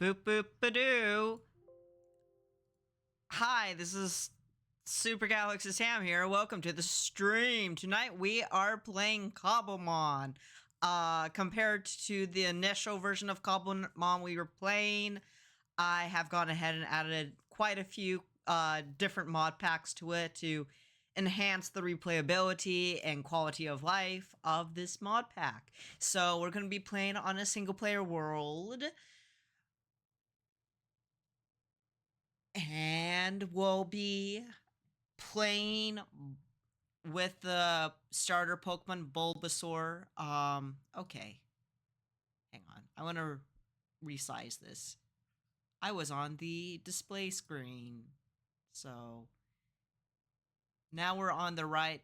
Boop boop badoo. Hi, this is Super Galaxy Sam here. Welcome to the stream. Tonight we are playing Cobblemon. Compared to the initial version of Cobblemon we were playing, I have gone ahead and added quite a few different mod packs to it to enhance the replayability and quality of life of this mod pack. So we're going to be playing on a single player world. And we'll be playing with the starter Pokemon Bulbasaur. Okay. Hang on. I want to resize this. I was on the display screen. So now we're on the right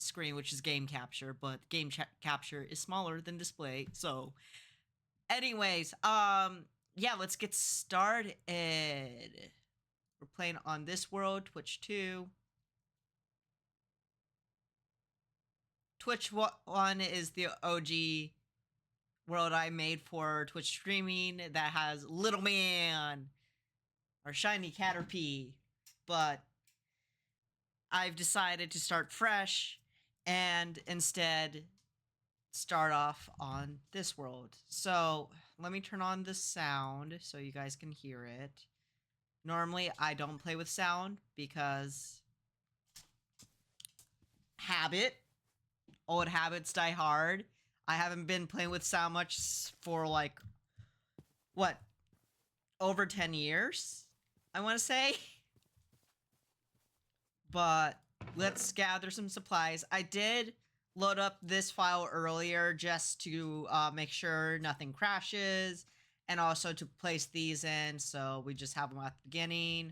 screen, which is game capture, but game capture is smaller than display. So anyways, yeah, let's get started. We're playing on this world, Twitch 2. Twitch 1 is the OG world I made for Twitch streaming that has Little Man or Shiny Caterpie, but I've decided to start fresh and instead start off on this world. So let me turn on the sound so you guys can hear it. Normally, I don't play with sound because habit. Old habits die hard. I haven't been playing with sound much for like, what, over 10 years, I want to say. But let's gather some supplies. I did load up this file earlier just to make sure nothing crashes, and also to place these in so we just have them at the beginning.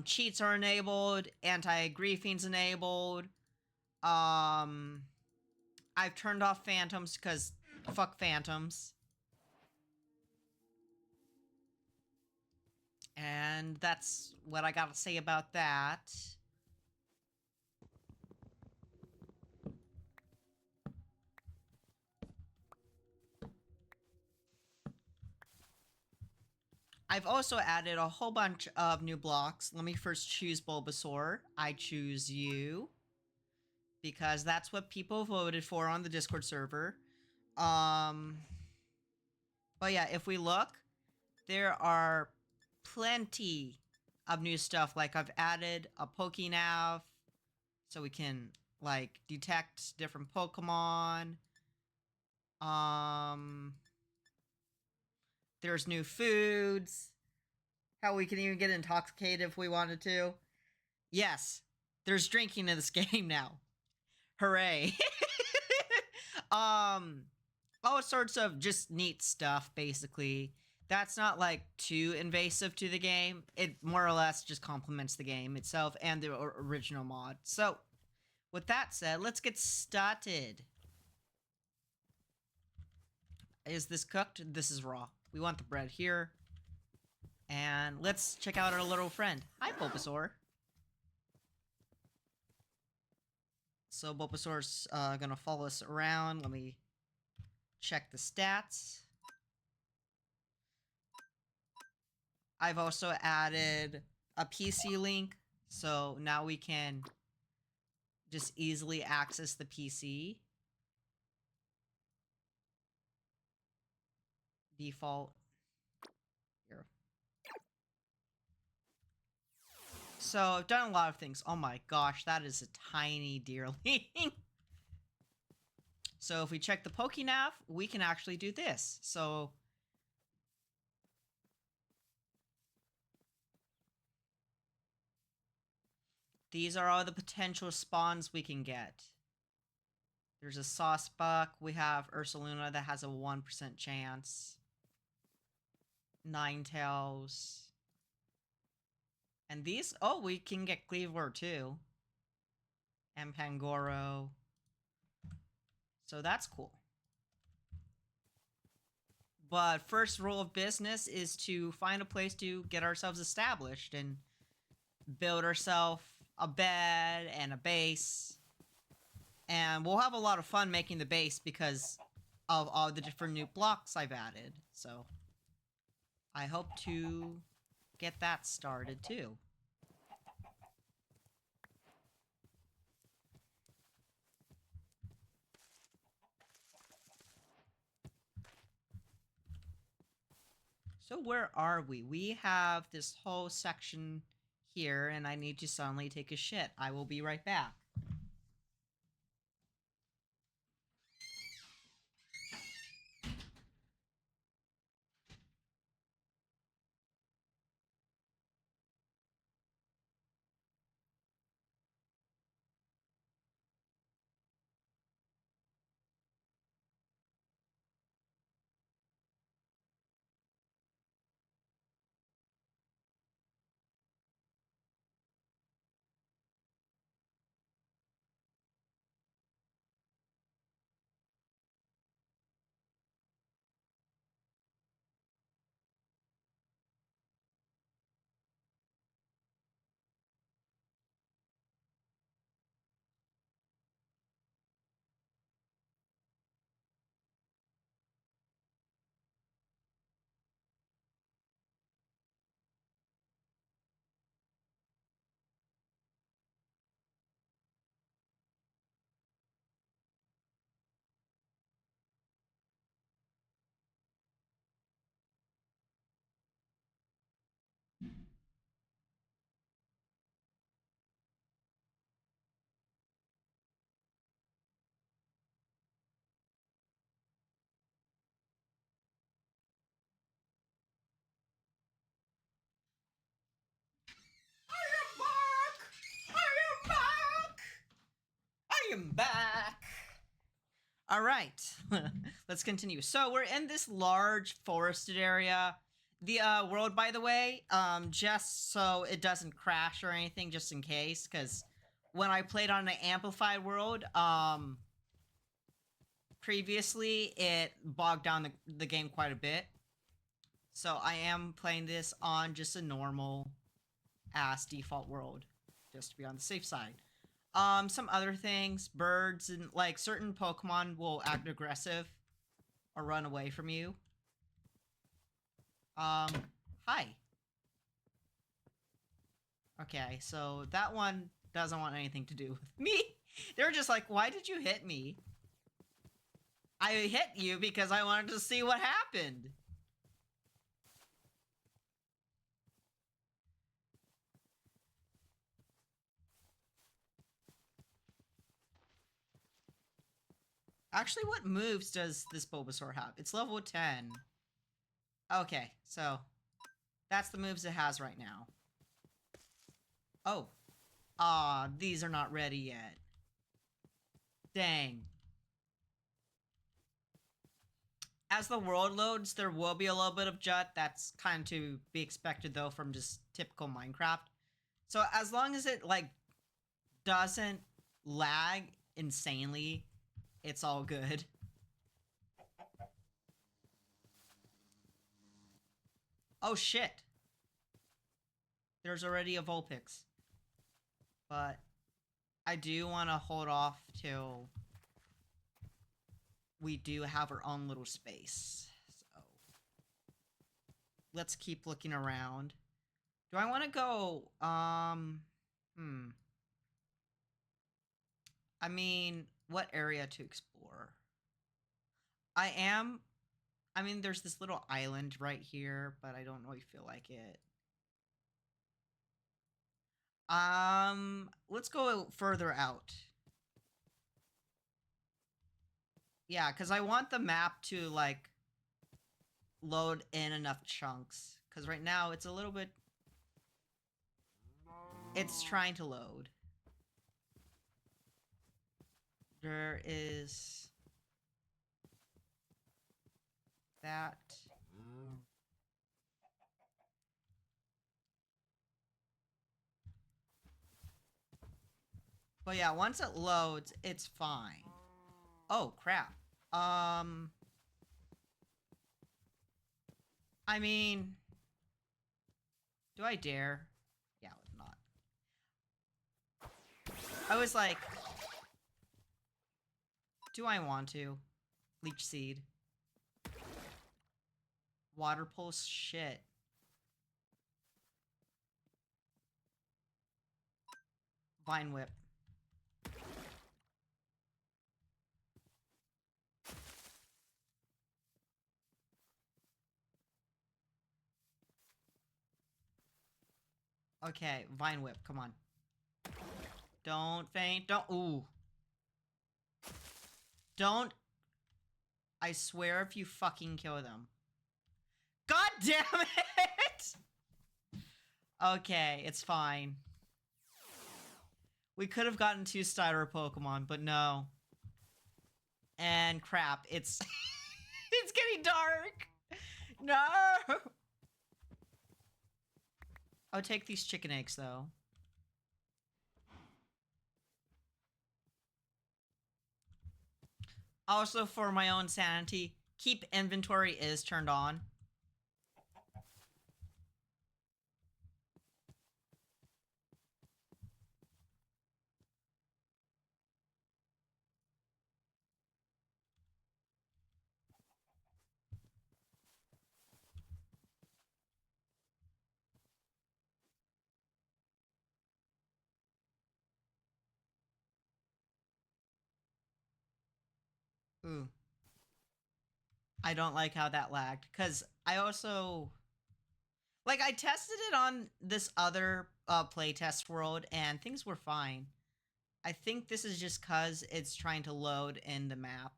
Cheats are enabled, anti-griefing's enabled. I've turned off phantoms because fuck phantoms. And that's what I gotta say about that. I've also added a whole bunch of new blocks. Let me first choose Bulbasaur. I choose you, because that's what people voted for on the Discord server. But yeah, if we look, there are plenty of new stuff. Like I've added a Pokénav, so we can like detect different Pokemon. There's new foods. How we can even get intoxicated if we wanted to. Yes, there's drinking in this game now. Hooray. All sorts of just neat stuff, basically. That's not like too invasive to the game. It more or less just complements the game itself and the original mod. So, with that said, let's get started. Is this cooked? This is raw. We want the bread here. And let's check out our little friend. Hi, Bulbasaur. So Bulbasaur's gonna follow us around. Let me check the stats. I've also added a PC link, so now we can just easily access the PC. Default. Here. So I've done a lot of things. Oh my gosh, that is a tiny deerling. So if we check the Pokénav, we can actually do this. So these are all the potential spawns we can get. There's a Saucebuck. We have Ursaluna that has a 1% chance. Ninetales. And these, oh, we can get Cleaver too. And Pangoro. So that's cool. But first rule of business is to find a place to get ourselves established and build ourselves a bed and a base. And we'll have a lot of fun making the base because of all the different new blocks I've added. So I hope to get that started too. So where are we? We have this whole section here, and I need to suddenly take a shit. I will be right back. I am back. All right, let's continue. So we're in this large forested area. The world, by the way, just so it doesn't crash or anything, just in case, because when I played on an amplified world, previously it bogged down the game quite a bit. So I am playing this on just a normal ass default world, just to be on the safe side. Some other things, birds and like certain Pokemon will act aggressive or run away from you. Hi. Okay, so that one doesn't want anything to do with me. They're just like, why did you hit me? I hit you because I wanted to see what happened. Actually, what moves does this Bulbasaur have? It's level 10. Okay, so that's the moves it has right now. Oh. These are not ready yet. Dang. As the world loads, there will be a little bit of jut. That's kind of to be expected, though, from just typical Minecraft. So as long as it, like, doesn't lag insanely, it's all good. Oh, shit. There's already a Vulpix. But I do want to hold off till we do have our own little space. So let's keep looking around. Do I want to go, I mean, what area to explore? I mean, there's this little island right here, but I don't really feel like it. Let's go further out. Yeah, because I want the map to, like, load in enough chunks. Because right now, it's a little bit... It's trying to load. There is... that. But yeah, once it loads, it's fine. Oh, crap. I mean... Do I dare? Yeah, not. I was like... Do I want to? Leech Seed. Water Pulse? Shit. Vine Whip. Okay, Vine Whip, come on. Don't faint, don't- ooh. Don't- I swear if you fucking kill them. God damn it! Okay, it's fine. We could have gotten 2 starter Pokemon, but no. And crap, it's... it's getting dark! No! I'll take these chicken eggs, though. Also, for my own sanity, keep inventory is turned on. Ooh. I don't like how that lagged, because I also... Like, I tested it on this other playtest world, and things were fine. I think this is just because it's trying to load in the map.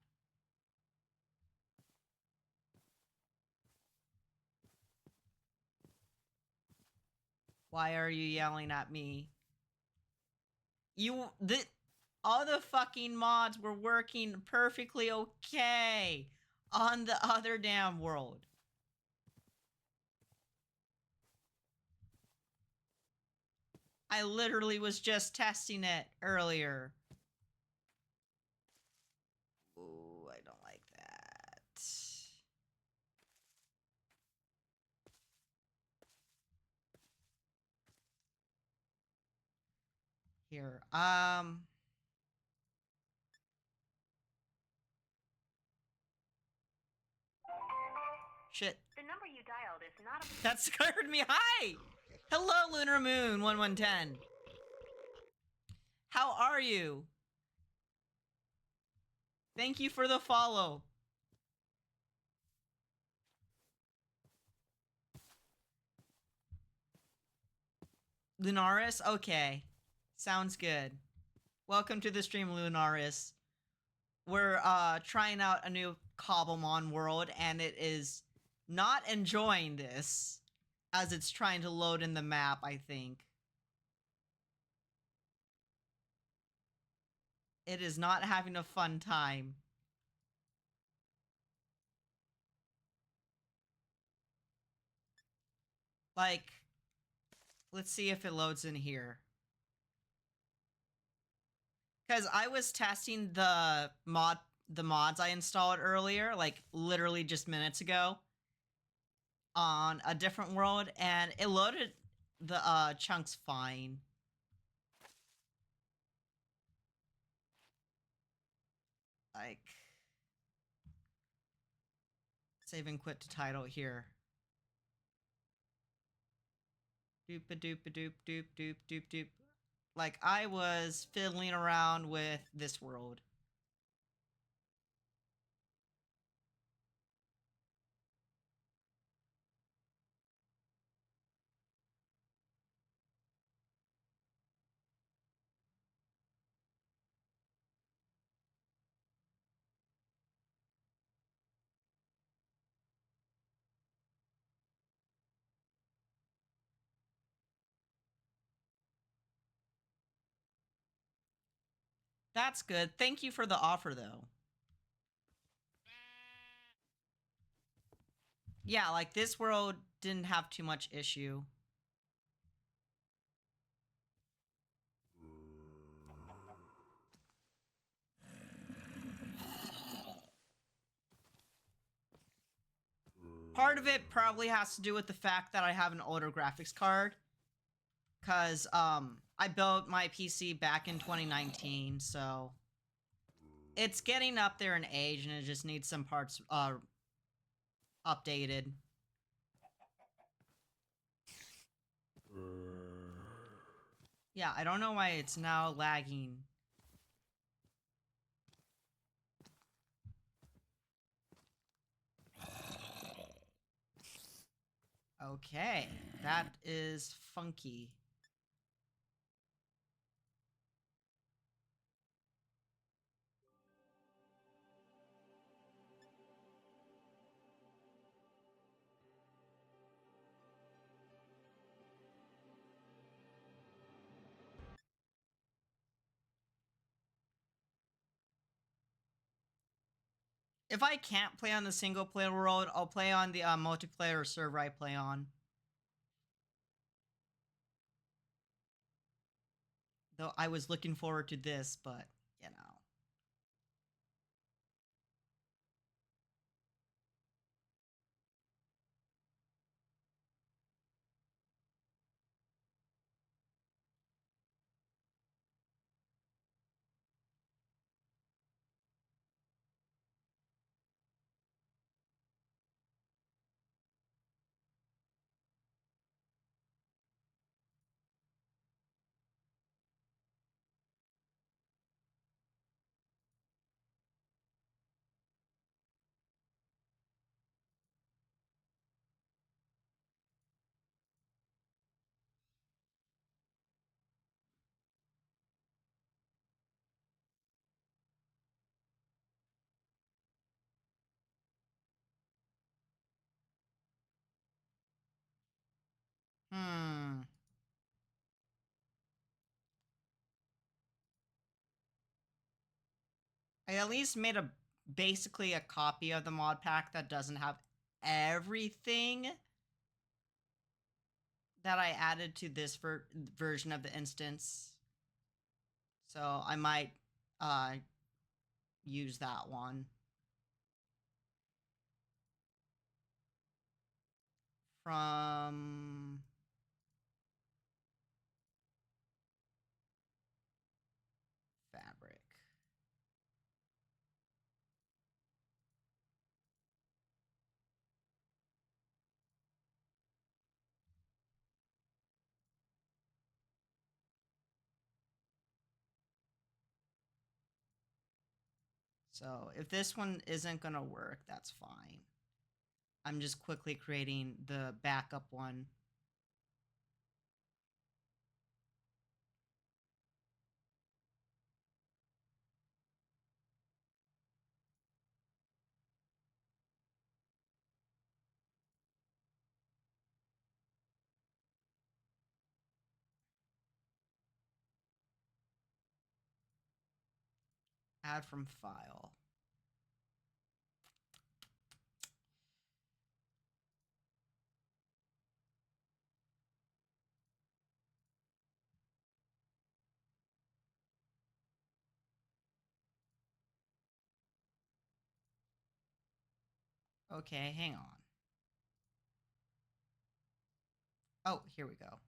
Why are you yelling at me? All the fucking mods were working perfectly okay on the other damn world. I literally was just testing it earlier. Ooh, I don't like that. Here, shit. The number you dialed is not a... That scared me. Hi! Hello, Lunar Moon 1110. How are you? Thank you for the follow. Lunaris? Okay. Sounds good. Welcome to the stream, Lunaris. We're trying out a new Cobblemon world, and it is not enjoying this as it's trying to load in the map, I think. It is not having a fun time. Like, let's see if it loads in here. Because I was testing the mods I installed earlier, like literally just minutes ago, on a different world, and it loaded the chunks fine. Like, save and quit to title here. Doop a doop a doop doop doop doop doop. Like, I was fiddling around with this world. That's good. Thank you for the offer, though. Yeah, like, this world didn't have too much issue. Part of it probably has to do with the fact that I have an older graphics card. Because, I built my PC back in 2019, so... It's getting up there in age, and it just needs some parts, updated. Yeah, I don't know why it's now lagging. Okay, that is funky. If I can't play on the single player world, I'll play on the multiplayer server I play on. Though I was looking forward to this, but you know. Hmm. I at least made a basically a copy of the mod pack that doesn't have everything that I added to this version of the instance. So I might uh use that one from Fabric. So if this one isn't gonna work, that's fine. I'm just quickly creating the backup one. Add from file. Okay, hang on. Oh, here we go.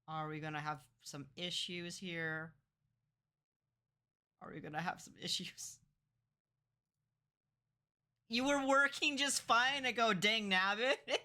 Are we gonna have some issues here? Are we gonna have some issues? You were working just fine. I go, dang nabbit.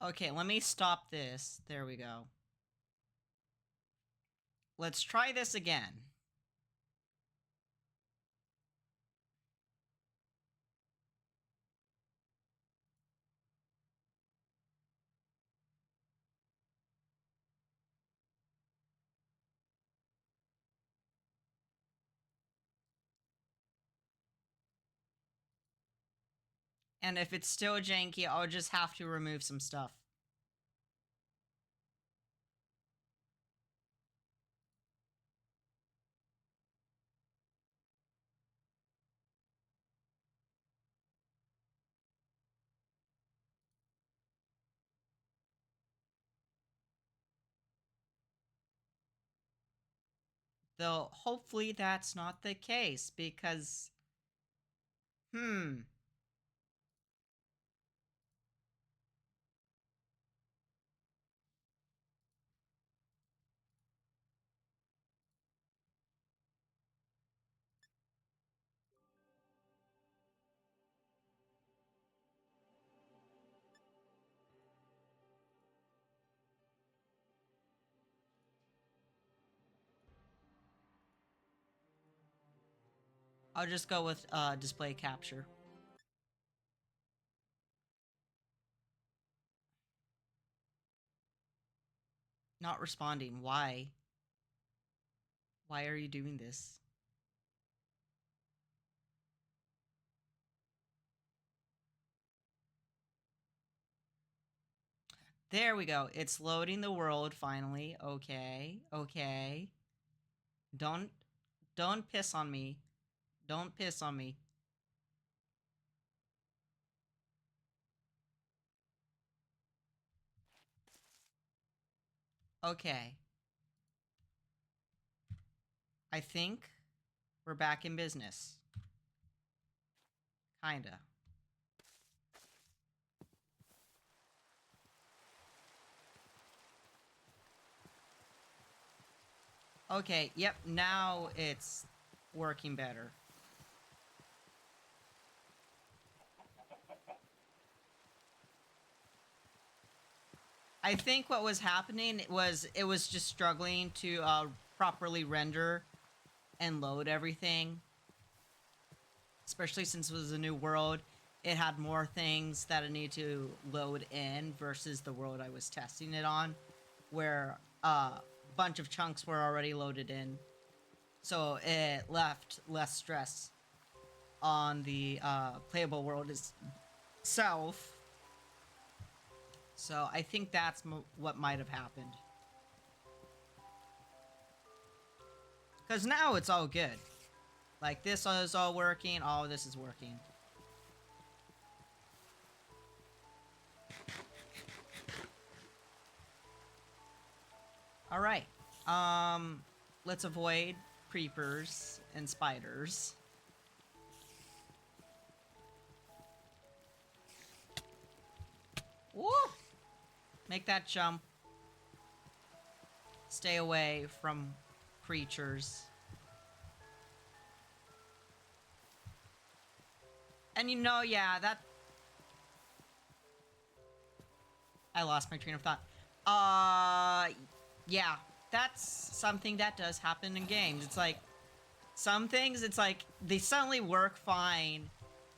Okay, let me stop this. There we go. Let's try this again. And if it's still janky, I'll just have to remove some stuff. Though, hopefully that's not the case, because... I'll just go with display capture. Not responding. Why? Why are you doing this? There we go. It's loading the world finally. Okay. Okay. Don't piss on me. Don't piss on me. Okay. I think we're back in business. Kinda. Okay, yep, now it's working better. I think what was happening was it was just struggling to properly render and load everything. Especially since it was a new world, it had more things that it needed to load in versus the world I was testing it on, where a bunch of chunks were already loaded in. So it left less stress on the playable world itself. So I think that's what might have happened. Because now it's all good. Like, this is all working, all of this is working. Alright. Let's avoid creepers and spiders. Woo! Make that jump. Stay away from creatures. And you know, yeah, that... I lost my train of thought. Yeah, that's something that does happen in games. It's like, some things, it's like, they suddenly work fine,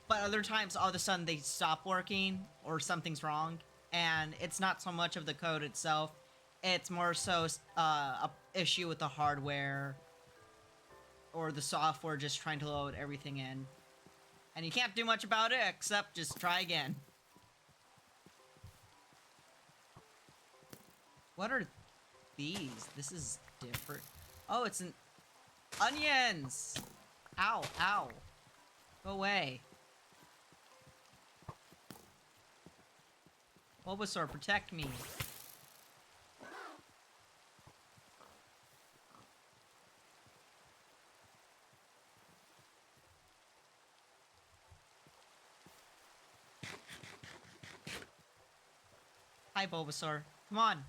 but other times, all of a sudden, they stop working, or something's wrong, and it's not so much of the code itself, it's more so a issue with the hardware, or the software just trying to load everything in. And you can't do much about it, except just try again. What are these? This is different. Oh, it's an... Onions! Ow, ow. Go away. Bulbasaur, protect me. Hi, Bulbasaur. Come on.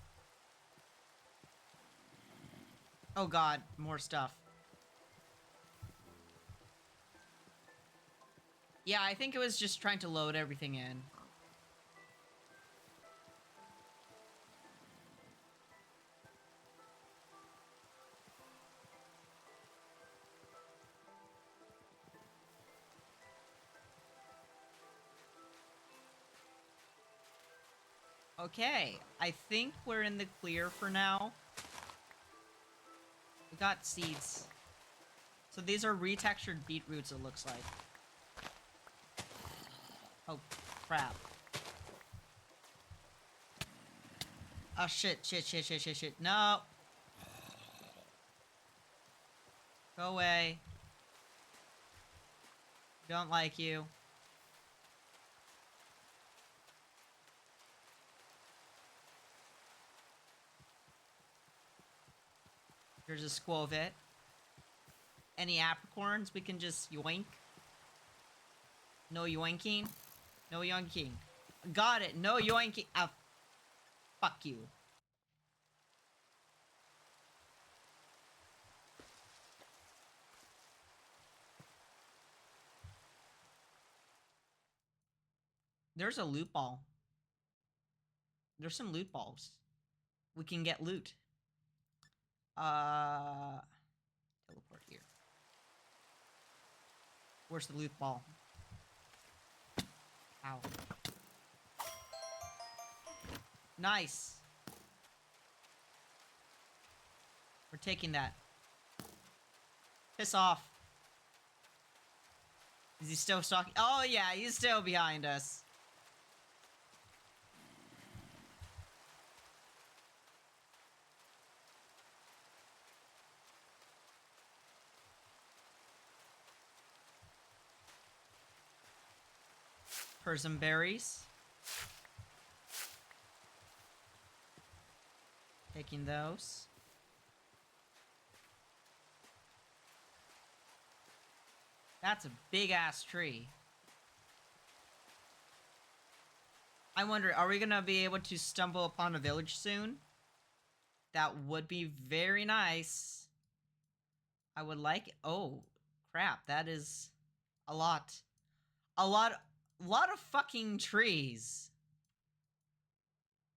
Oh god, more stuff. Yeah, I think it was just trying to load everything in. Okay, I think we're in the clear for now. We got seeds. So these are retextured beetroots, it looks like. Oh, crap. Oh, shit. No! Go away. Don't like you. Here's a squovet. Any apricorns we can just yoink? No yoinking? No yoinking. Got it. No yoinking. Ah, fuck you. There's a loot ball. There's some loot balls. We can get loot. Teleport here. Where's the loot ball? Ow. Nice. We're taking that. Piss off. Is he still stalking? Oh yeah, he's still behind us. Some berries. Taking those. That's a big ass tree. I wonder, are we gonna be able to stumble upon a village soon? That would be very nice. I would like it. Oh, crap, that is a lot. A lot of fucking trees.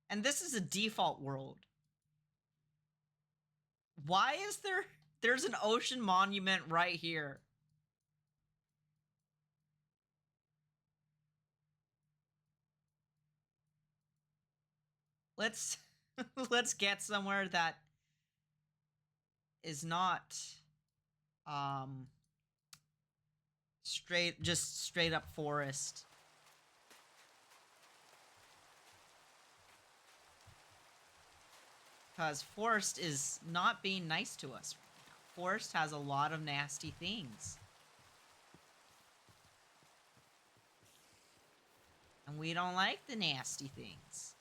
And this is a default world. Why is there's an ocean monument right here? Let's let's get somewhere that is not straight up forest. Because forest is not being nice to us right now. Forest has a lot of nasty things. And we don't like the nasty things.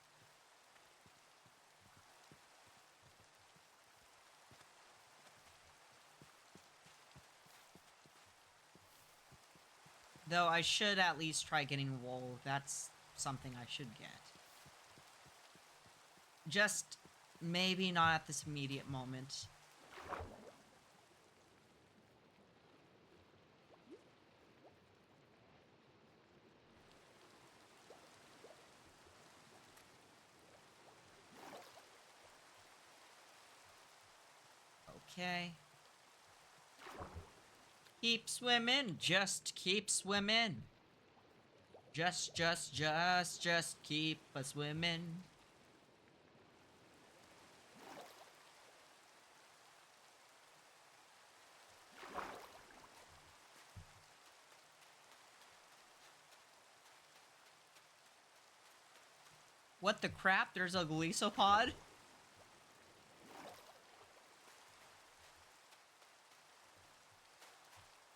Though I should at least try getting wool. That's something I should get. Just maybe not at this immediate moment. Okay. Keep swimming. Just keep swimming. Just keep a swimming. What the crap? There's a glisopod?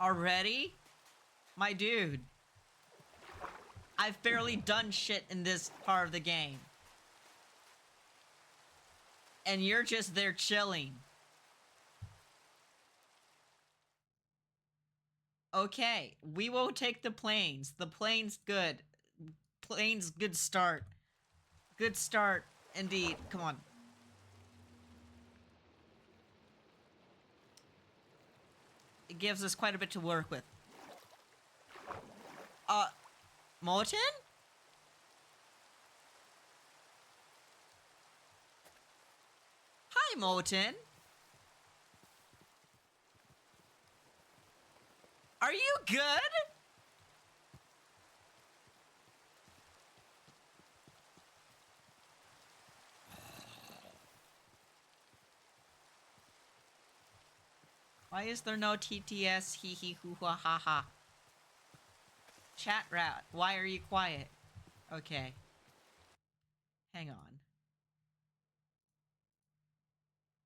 Already? My dude. I've barely done shit in this part of the game. And you're just there chilling. Okay, we will take the planes. The plane's good. Plane's good start. Good start, indeed. Come on. It gives us quite a bit to work with. Molten? Hi, Molten. Are you good? Why is there no TTS hee hee hoo ha ha ha? Chat rat, why are you quiet? Okay. Hang on.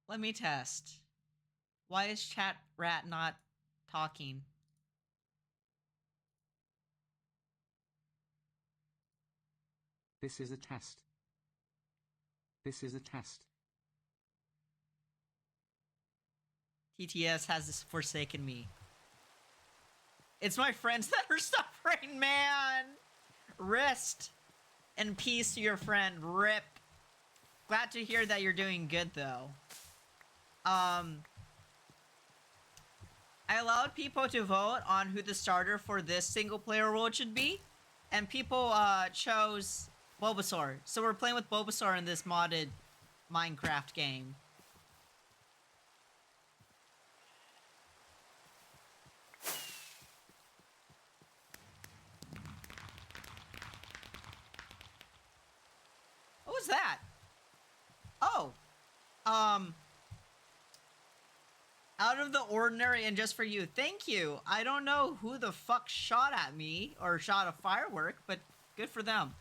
Let me test. Why is chat rat not talking? This is a test. This is a test. TTS has forsaken me. It's my friends that are suffering, man! Rest and peace to your friend, Rip. Glad to hear that you're doing good, though. I allowed people to vote on who the starter for this single-player world should be, and people chose Bulbasaur. So we're playing with Bulbasaur in this modded Minecraft game. What was that? Oh. Out of the ordinary and just for you. Thank you. I don't know who the fuck shot at me or shot a firework, but good for them.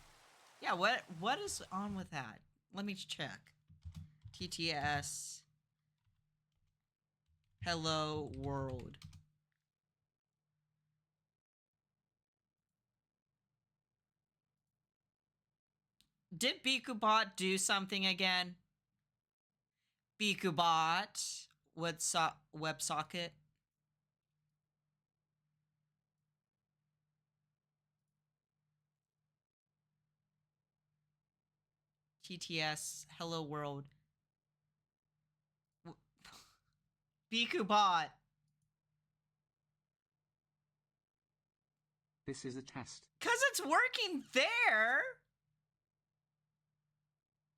Yeah, what is on with that? Let me check. TTS. Hello world. Did BikuBot do something again? BikuBot. WebSocket. TTS. Hello world. BikuBot. This is a test. 'Cause it's working there.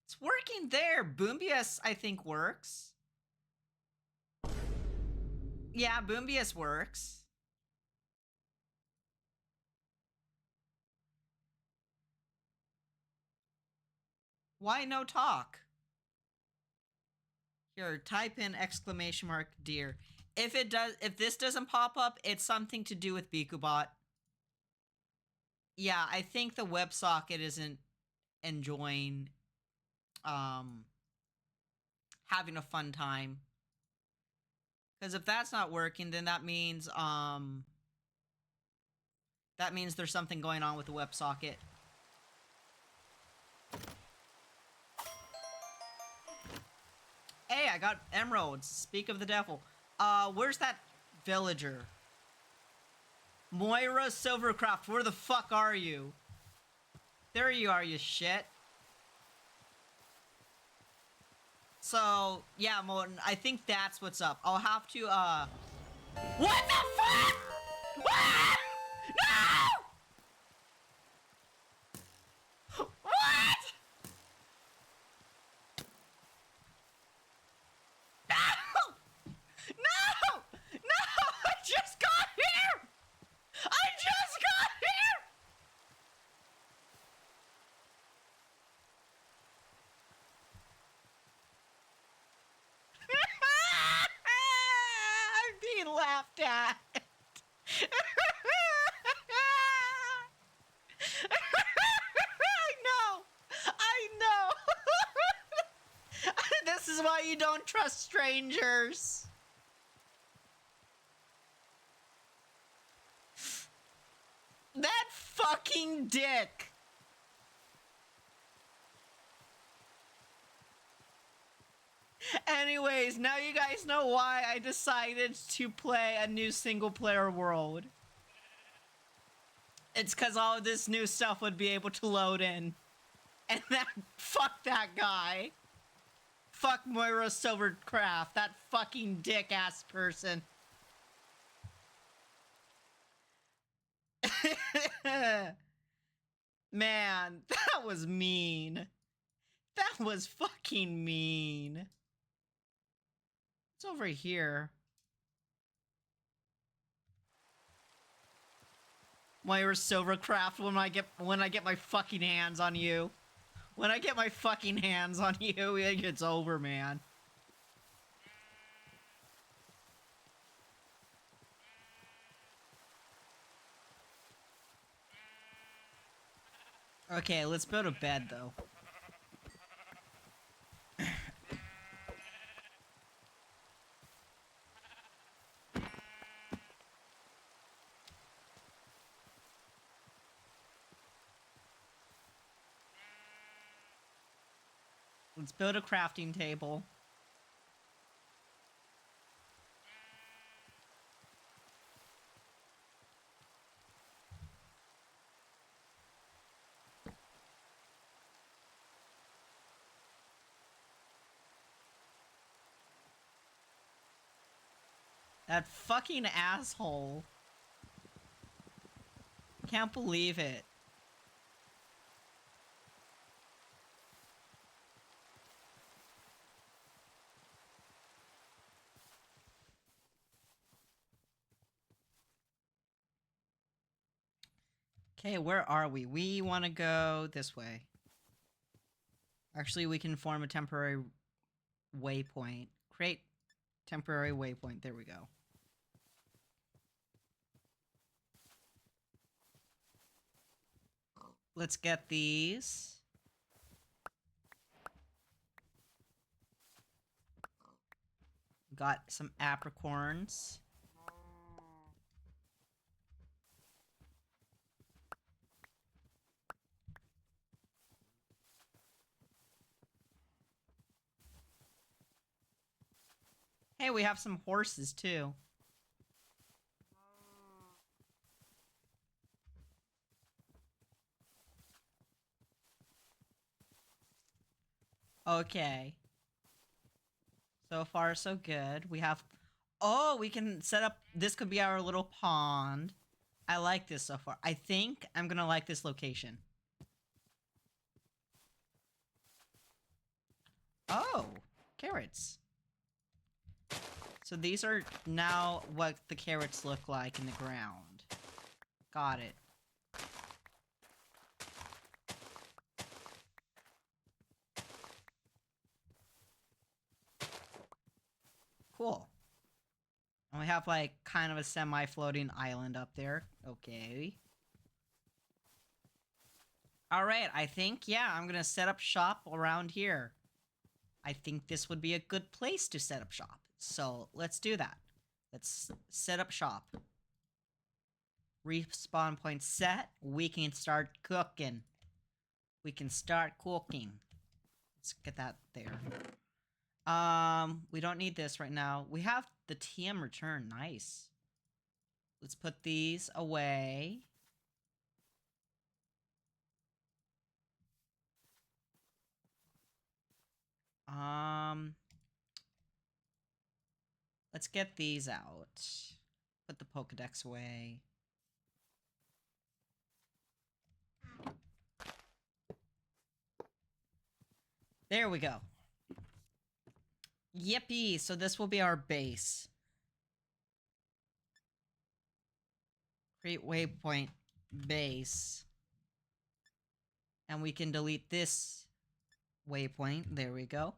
It's working there. Boombius, I think, works. Yeah, Boombius works. Why no talk? Here, type in exclamation mark deer. If this doesn't pop up, it's something to do with BikuBot. Yeah, I think the WebSocket isn't enjoying having a fun time. Because if that's not working, then that means there's something going on with the WebSocket. Hey, I got emeralds. Speak of the devil. Where's that villager? Moira Silvercraft, where the fuck are you? There you are, you shit. So, yeah, Morton, I think that's what's up. I'll have to, What the fuck?! Ah! No! What?! No! No! No! I just got here! I just got here! I'm being laughed at. I know. This is why you don't trust strangers. That fucking dick. Anyways, now you guys know why I decided to play a new single-player world. It's because all of this new stuff would be able to load in. And fuck that guy. Fuck Moira Silvercraft, that fucking dick-ass person. Man, that was mean. That was fucking mean. It's over here. Moira Silvercraft, when I get my fucking hands on you. When I get my fucking hands on you, it's over, man. Okay, let's build a bed, though. Let's build a crafting table. That fucking asshole. Can't believe it. Okay, where are we? We want to go this way. Actually, we can form a temporary waypoint. Create temporary waypoint. There we go. Let's get these. Got some apricorns. Hey, we have some horses too. Okay. So far, so good. We have... Oh, we can set up... This could be our little pond. I like this so far. I think I'm gonna like this location. Oh, carrots. So these are now what the carrots look like in the ground. Got it. Cool. And we have like kind of a semi-floating island up there. Okay. Alright, I think, yeah, I'm gonna set up shop around here. I think this would be a good place to set up shop. So let's do that. Let's set up shop. Respawn point set. We can start cooking. We can start cooking. Let's get that there. We don't need this right now. We have the TM return. Nice. Let's put these away. Let's get these out. Put the Pokedex away. There we go. Yippee! So this will be our base. Create waypoint base. And we can delete this waypoint. There we go.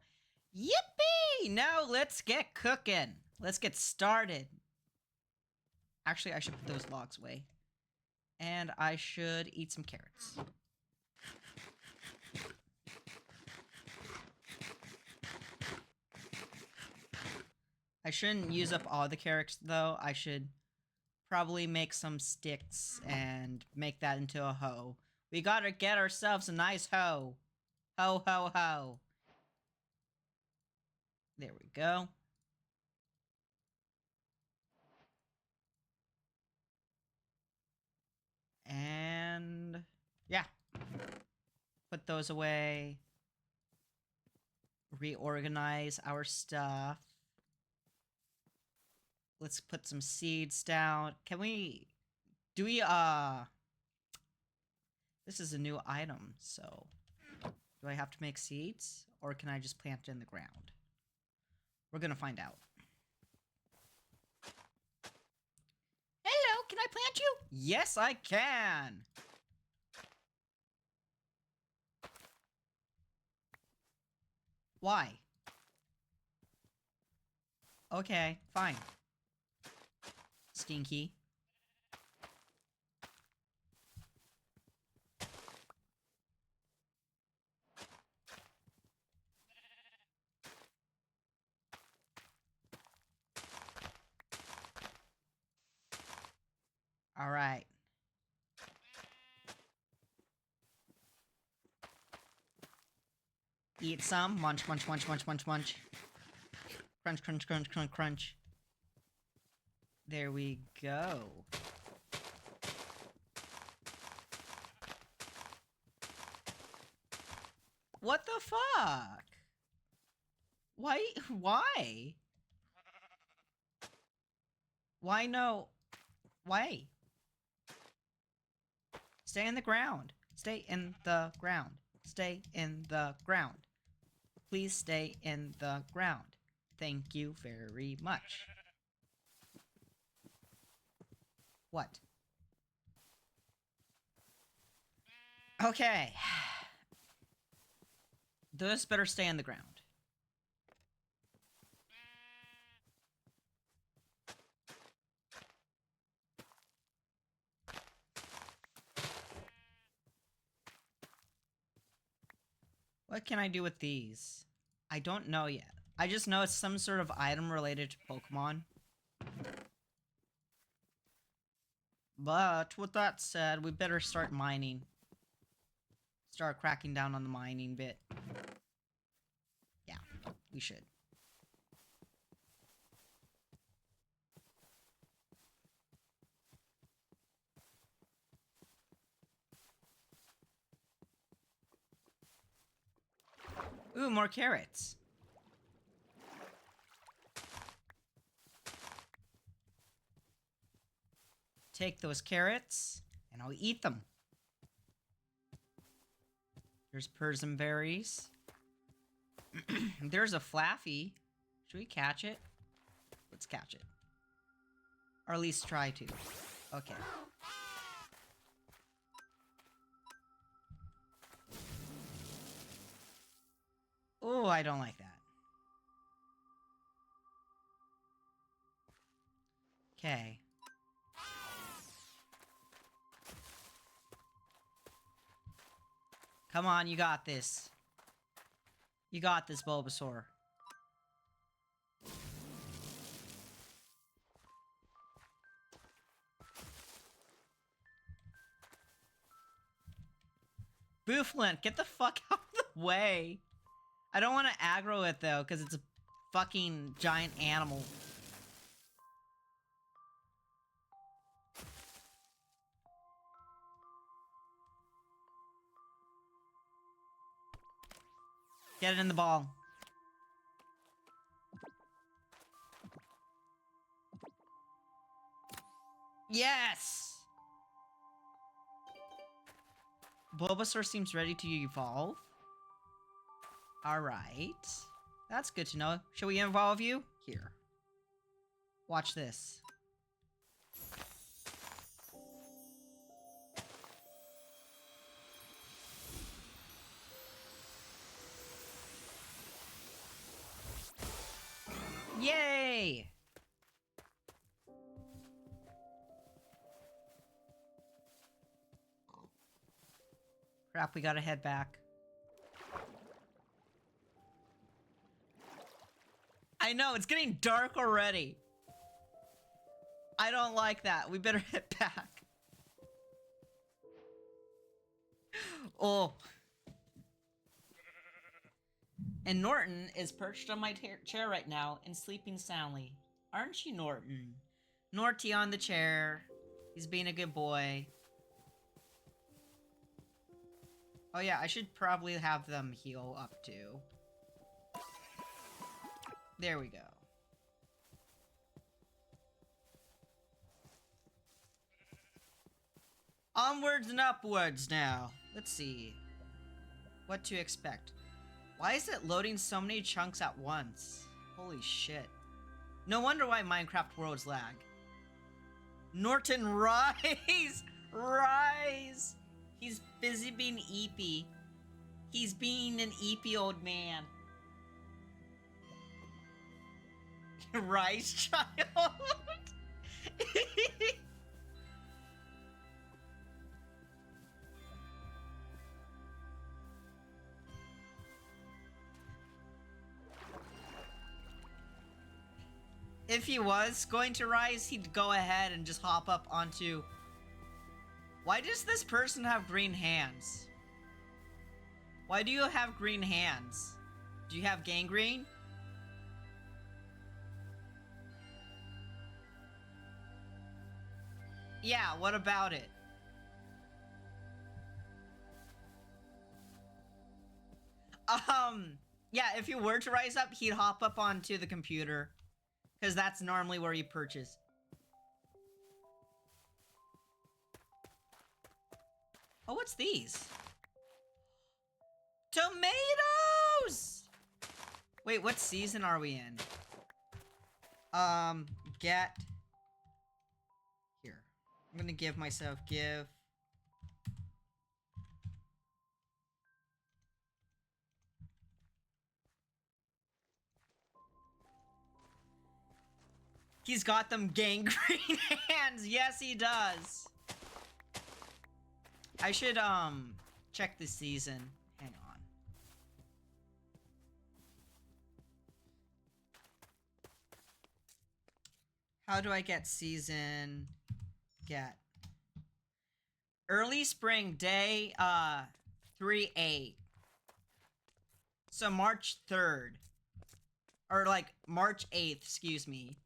Yippee! Now let's get cooking. Let's get started. Actually, I should put those logs away. And I should eat some carrots. I shouldn't use up all the carrots, though. I should probably make some sticks and make that into a hoe. We gotta get ourselves a nice hoe. Ho, ho, ho. There we go. And yeah. Put those away. Reorganize our stuff. Let's put some seeds down. Can we... Do we, This is a new item, so... Do I have to make seeds? Or can I just plant it in the ground? We're gonna find out. Hello, can I plant you? Yes, I can! Why? Okay, fine. Stinky. All right. Eat some. Munch, munch, munch, munch, munch, munch. Crunch, crunch, crunch, crunch, crunch. There we go. What the fuck? Why? Why? Why no? Why? Stay in the ground. Stay in the ground. Stay in the ground. Please stay in the ground. Thank you very much. What? Okay. Those better stay on the ground. What can I do with these? I don't know yet. I just know it's some sort of item related to Pokemon. But with that said, we better start mining. Start cracking down on the mining bit. Yeah, we should. Ooh, more carrots. Take those carrots, and I'll eat them. There's Persimmon berries. There's a Flaffy. Should we catch it? Let's catch it. Or at least try to. Okay. Oh, I don't like that. Okay. Come on, you got this. You got this, Bulbasaur. Booflin, get the fuck out of the way. I don't want to aggro it, though, because it's a fucking giant animal. Get it in the ball. Yes! Bulbasaur seems ready to evolve. Alright. That's good to know. Shall we involve you? Here. Watch this. Yay! Crap, we gotta head back. I know, it's getting dark already. I don't like that. We better head back. Oh. And Norton is perched on my chair right now and sleeping soundly. Aren't you, Norton? Norty on the chair. He's being a good boy. Oh yeah, I should probably have them heal up too. There we go. Onwards and upwards now. Let's see. What to expect. Why is it loading so many chunks at once? Holy shit. No wonder why Minecraft worlds lag. Norton, rise! Rise! He's busy being eepy. He's being an eepy old man. Rise, child! If he was going to rise, he'd go ahead and just hop up onto Why does this person have green hands? Why do you have green hands? Do you have gangrene? Yeah, what about it? Yeah, if you were to rise up, he'd hop up onto the computer. Because that's normally where you purchase. Oh, what's these? Tomatoes! Wait, what season are we in? Get... Here. I'm gonna give myself, give... He's got them gangrene hands! Yes, he does! I should, check the season. Hang on. How do I get season? Get. Early spring, day, 3/8. So March 3rd. Or, like, March 8th, excuse me.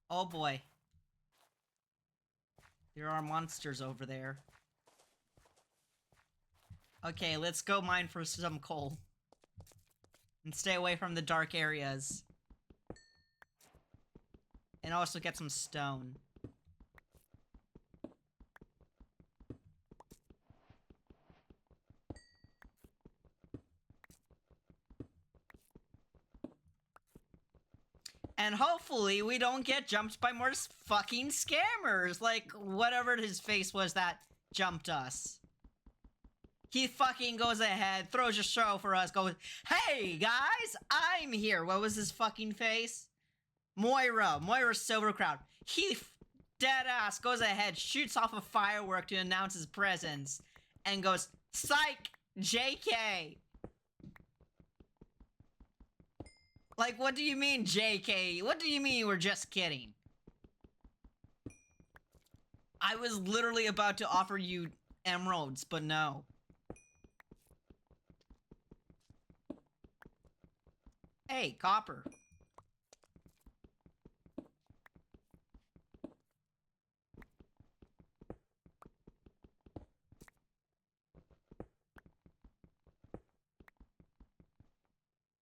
Oh boy. There are monsters over there. Okay, let's go mine for some coal. And stay away from the dark areas. And also get some stone. And hopefully we don't get jumped by more fucking scammers. Like, whatever his face was that jumped us. He fucking goes ahead, throws a show for us, goes, "Hey, guys, I'm here." What was his fucking face? Moira Silvercrown. He dead ass goes ahead, shoots off a firework to announce his presence, and goes, "Psych, JK." Like, what do you mean, JK? What do you mean you were just kidding? I was literally about to offer you emeralds, but no. Hey, copper.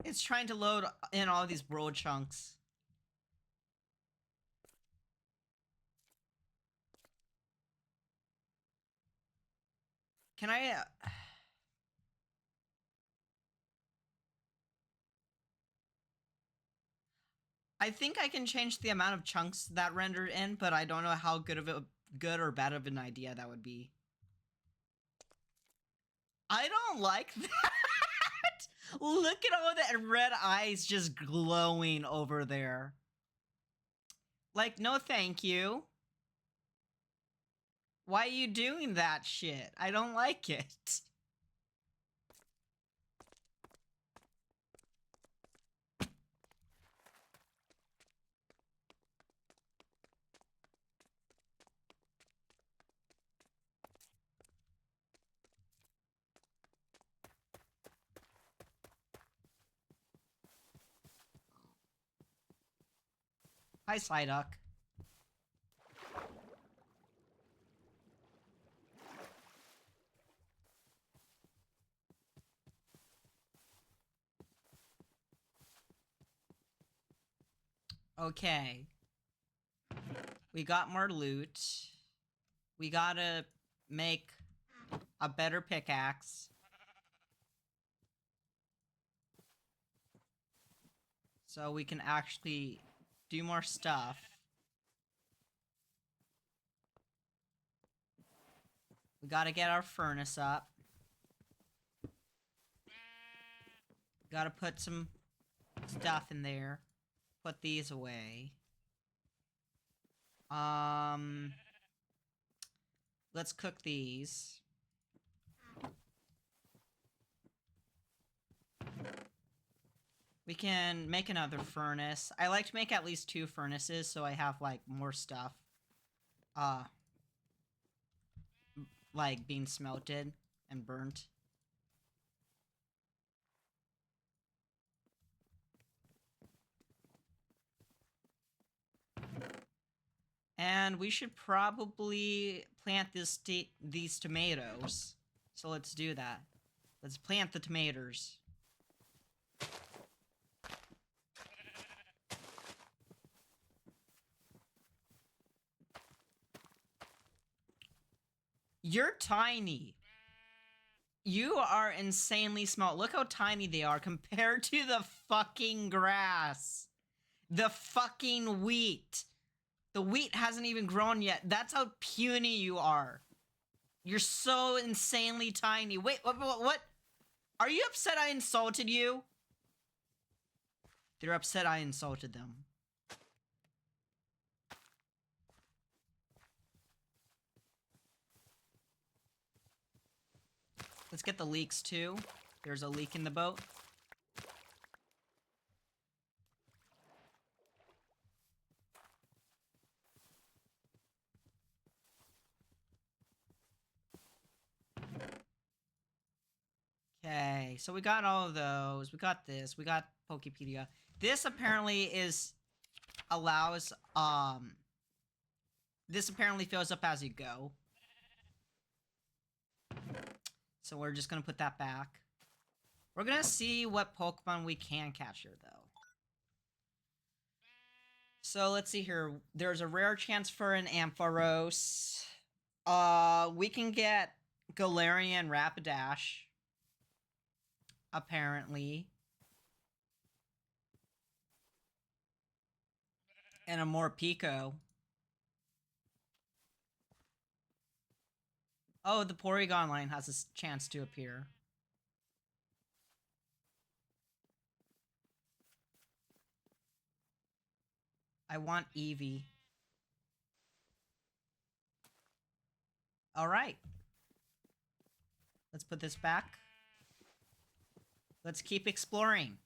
It's trying to load in all these world chunks. Can I... I think I can change the amount of chunks that rendered in, but I don't know how good or bad of an idea that would be. I don't like that! Look at all that red eyes just glowing over there. Like, no thank you. Why are you doing that shit? I don't like it. Hi, Psyduck. Okay. We got more loot. We gotta make a better pickaxe. So we can actually do more stuff. We gotta get our furnace up. Gotta put some stuff in there. Put these away. Let's cook these. We can make another furnace. I like to make at least 2 furnaces so I have, like, more stuff. Like, being smelted and burnt. And we should probably plant these tomatoes. So let's do that. Let's plant the tomatoes. You're tiny. You are insanely small. Look how tiny they are compared to the fucking grass. The fucking wheat. The wheat hasn't even grown yet. That's how puny you are. You're so insanely tiny. Wait, what? Are you upset I insulted you? They're upset I insulted them. Let's get the leeks too. There's a leak in the boat. Okay, so we got all of those. We got this. We got Pokepedia. This apparently this apparently fills up as you go. So we're just gonna put that back. We're gonna see what Pokemon we can catch here, though. So let's see here. There's a rare chance for an Ampharos. We can get Galarian Rapidash. Apparently. And a Morpeko. Oh, the Porygon line has a chance to appear. I want Eevee. Alright. Let's put this back. Let's keep exploring.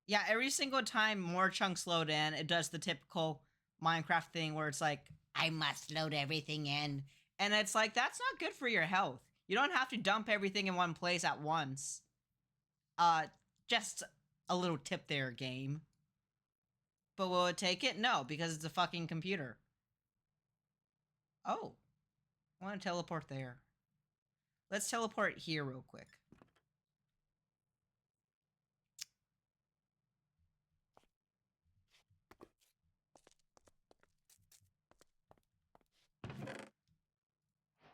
Yeah, every single time more chunks load in, it does the typical Minecraft thing where it's like, I must load everything in. And it's like, that's not good for your health. You don't have to dump everything in one place at once. Just a little tip there, game. But will it take it? No, because it's a fucking computer. Oh. I want to teleport there. Let's teleport here real quick.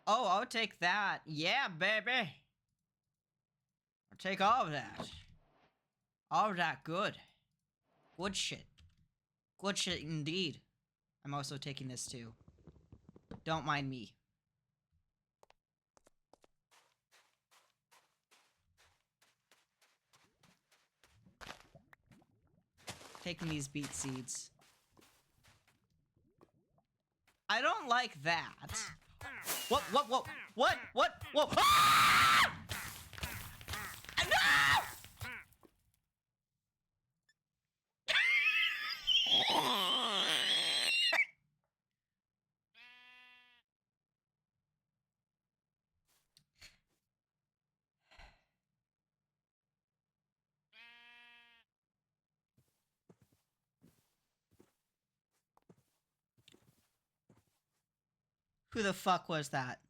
Oh, I'll take that. Yeah, baby. I'll take all of that. All of that good. Good shit. Good shit indeed. I'm also taking this too. Don't mind me. Taking these beet seeds. I don't like that. What? Ah! No! Who the fuck was that?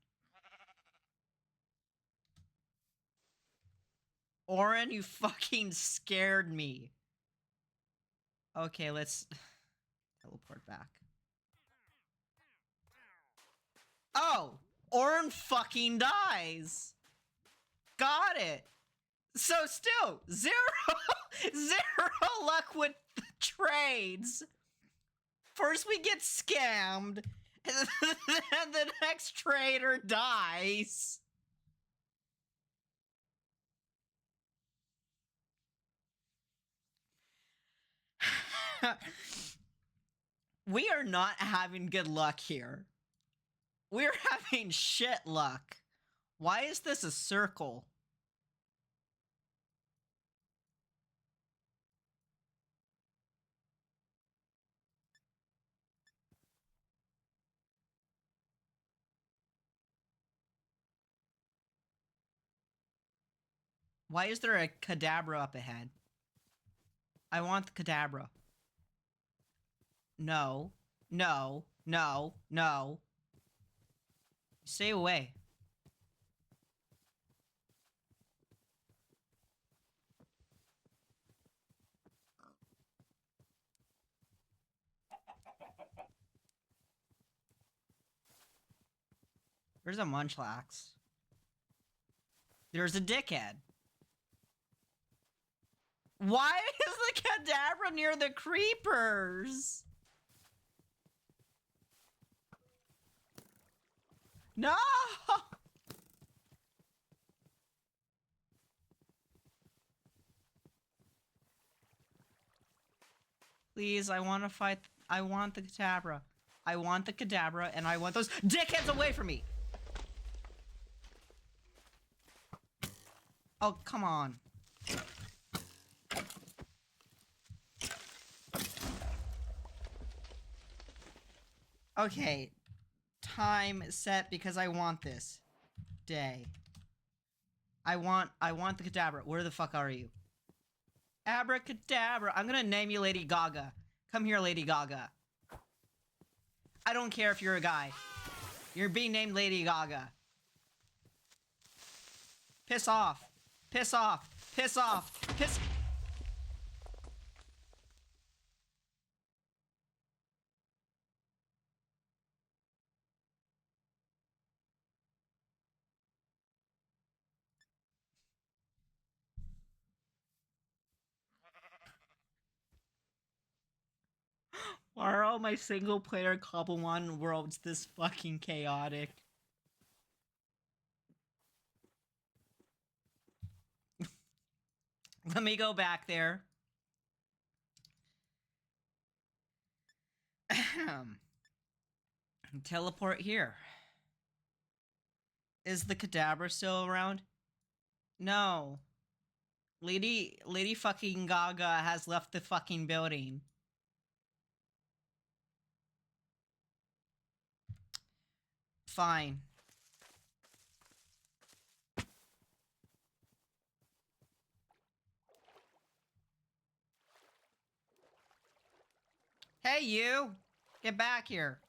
Oren, you fucking scared me. Okay, let's teleport back. Oh! Oren fucking dies! Got it! So still, zero luck with the trades. First we get scammed, and then the next trader dies. We are not having good luck here. We're having shit luck. Why is this a circle? Why is there a cadabra up ahead? I want the cadabra. No. No. No. No. Stay away. There's a munchlax. There's a dickhead. Why is the cadabra near the creepers? No! Please, I want to fight. I want the cadabra. I want the cadabra, and I want those dickheads away from me! Oh, come on. Okay. Time set because I want this. Day. I want the cadabra. Where the fuck are you? Abracadabra. I'm gonna name you Lady Gaga. Come here, Lady Gaga. I don't care if you're a guy. You're being named Lady Gaga. Piss off. Piss off. Piss off. Piss... Why are all my single-player Cobblemon worlds this fucking chaotic? Let me go back there. Teleport here. Is the cadabra still around? No. Lady fucking Gaga has left the fucking building. Fine. Hey, you! Get back here.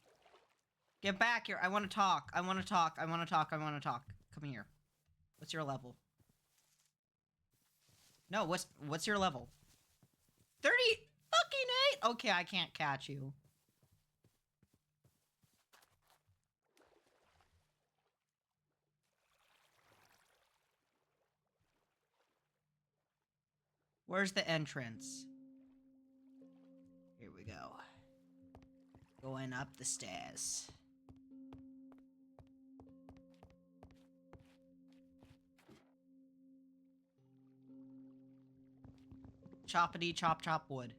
Get back here. I want to talk. I want to talk. I want to talk. I want to talk. Come here. What's your level? No, what's your level? 30 fucking 8? Okay, I can't catch you. Where's the entrance? Here we go. Going up the stairs. Choppity chop chop wood.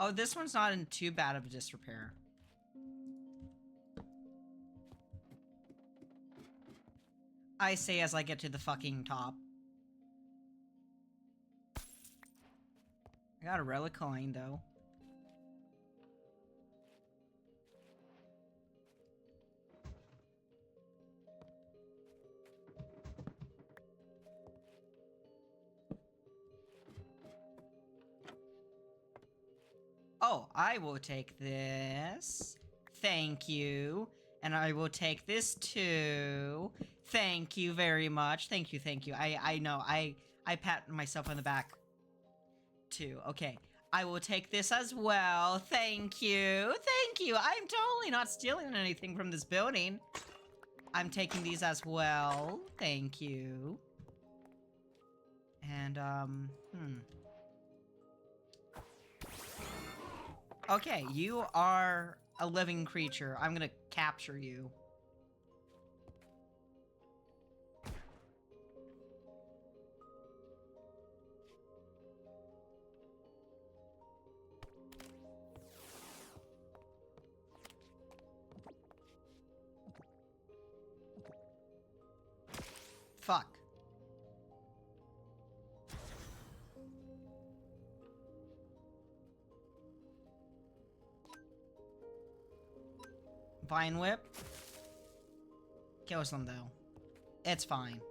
Oh, this one's not in too bad of a disrepair. I say as I get to the fucking top. I got a relic coin, though. Oh, I will take this. Thank you. And I will take this too. Thank you very much. Thank you, thank you. I know. I pat myself on the back too. Okay. I will take this as well. Thank you. Thank you. I'm totally not stealing anything from this building. I'm taking these as well. Thank you. And, Okay, you are a living creature. I'm gonna capture you. Fuck. Vine Whip. Kills them, though. It's fine.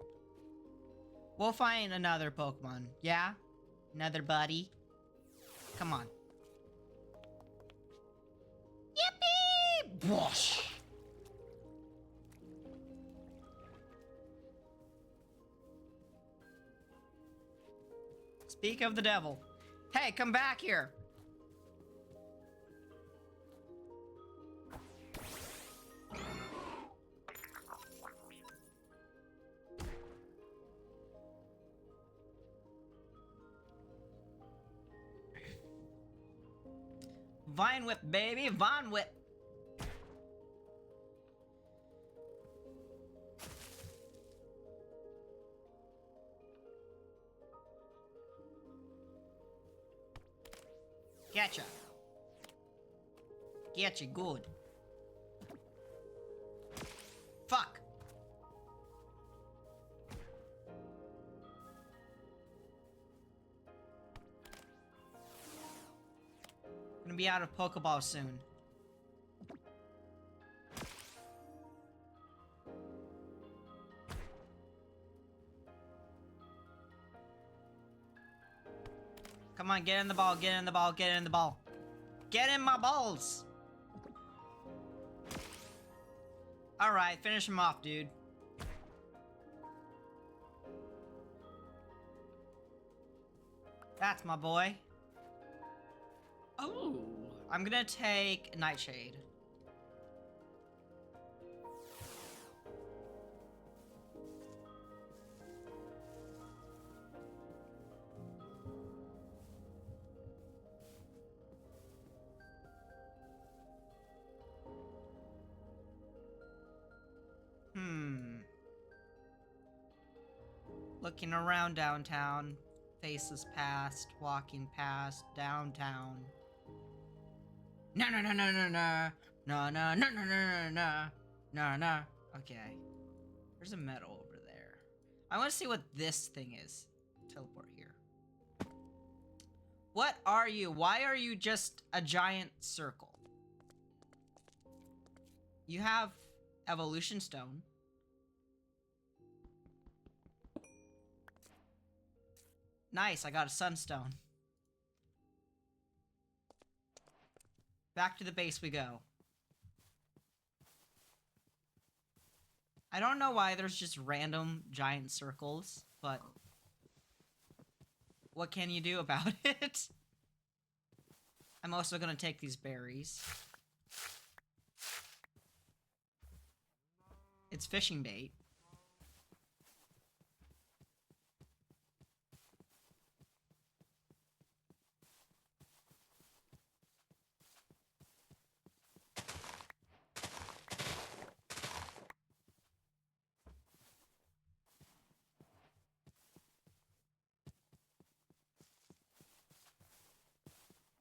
We'll find another Pokemon. Yeah? Another buddy? Come on. Yippee! Whoosh! Speak of the devil. Hey, come back here! Vine Whip, baby! Vine Whip! Getcha. Getcha good. Fuck. Gonna be out of Pokeball soon. Come on, get in the ball, get in the ball, get in the ball. Get in my balls! Alright, finish him off, dude. That's my boy. Oh, I'm gonna take Nightshade. Looking around downtown, faces past, walking past, downtown. No, no, no, no, no, no, no, no, no, no, no, no, no, no, no. Okay, there's a meadow over there. I want to see what this thing is. Teleport here. What are you? Why are you just a giant circle? You have Evolution Stone. Nice, I got a Sunstone. Back to the base we go. I don't know why there's just random giant circles, but what can you do about it? I'm also gonna take these berries. It's fishing bait.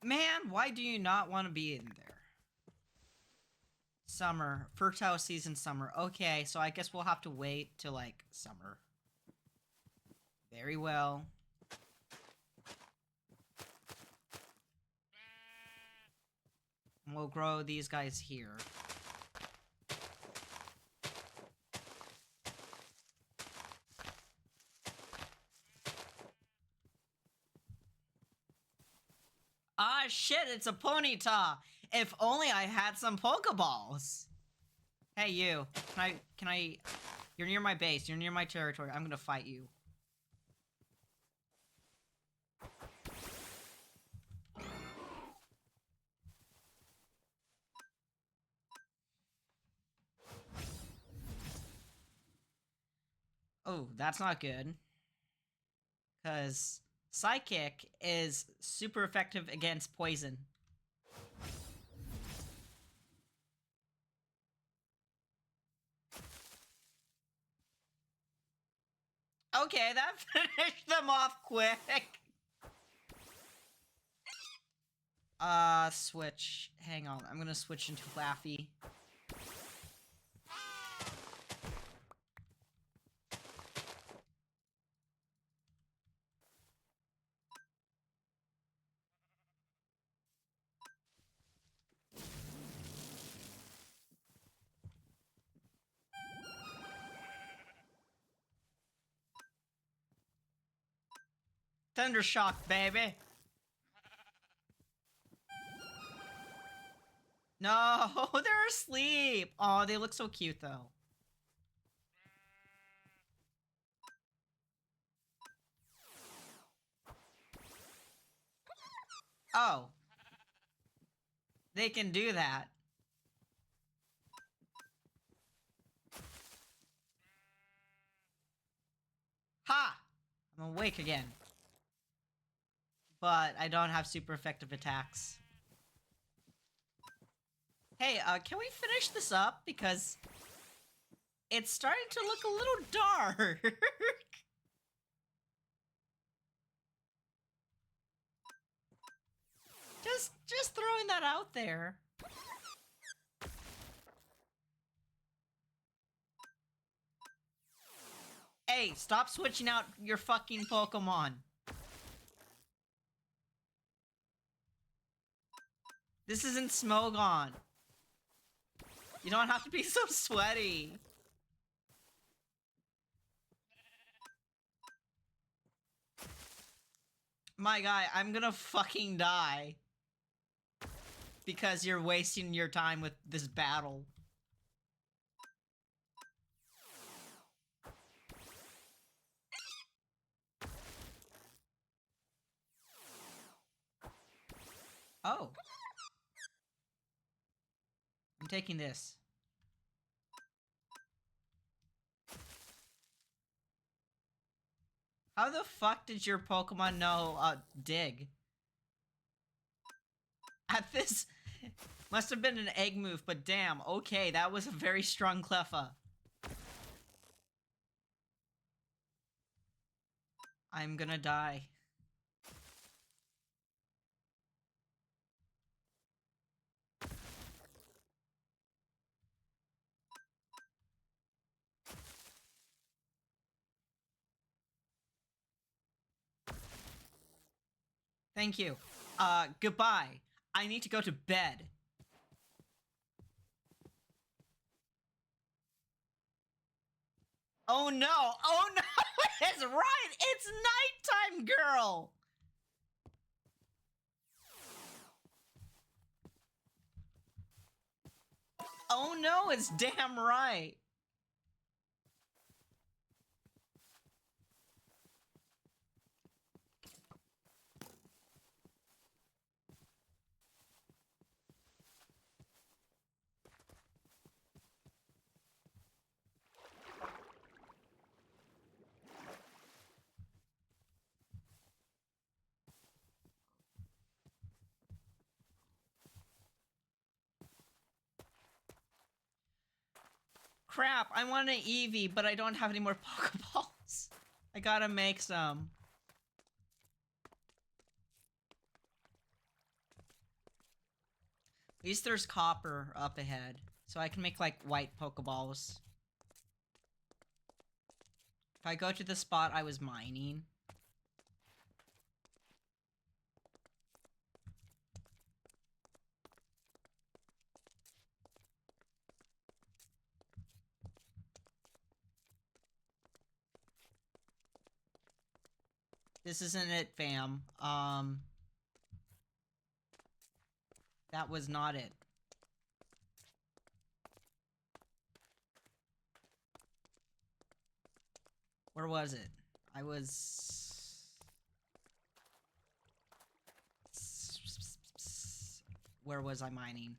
Man, why do you not want to be in there? Summer. Fertile season summer. Okay, so I guess we'll have to wait till, like, summer. Very well. And we'll grow these guys here. Ah, shit, it's a Ponyta! If only I had some Pokeballs! Hey, you. Can I... You're near my base. You're near my territory. I'm gonna fight you. Oh, that's not good. Because Psychic is super effective against poison. Okay, that finished them off quick. Switch. Hang on, I'm gonna switch into Flaffy. Thunder Shock, baby. No, they're asleep. Oh, they look so cute though. Oh. They can do that. Ha! I'm awake again. But I don't have super effective attacks. Hey, can we finish this up? Because it's starting to look a little dark. just throwing that out there. Hey, stop switching out your fucking Pokemon. This isn't Smogon. You don't have to be so sweaty. My guy, I'm gonna fucking die. Because you're wasting your time with this battle. Oh. I'm taking this. How the fuck did your Pokemon know, dig? At this... Must have been an egg move, but damn, okay, that was a very strong Cleffa. I'm gonna die. Thank you. Goodbye. I need to go to bed. Oh no! Oh no! It's right! It's nighttime, girl! Oh no, it's damn right. Crap, I want an Eevee, but I don't have any more Pokeballs. I gotta make some. At least there's copper up ahead, so I can make, like, white Pokeballs. If I go to the spot I was mining... This isn't it, fam. That was not it. Where was it? I was... Where was I mining?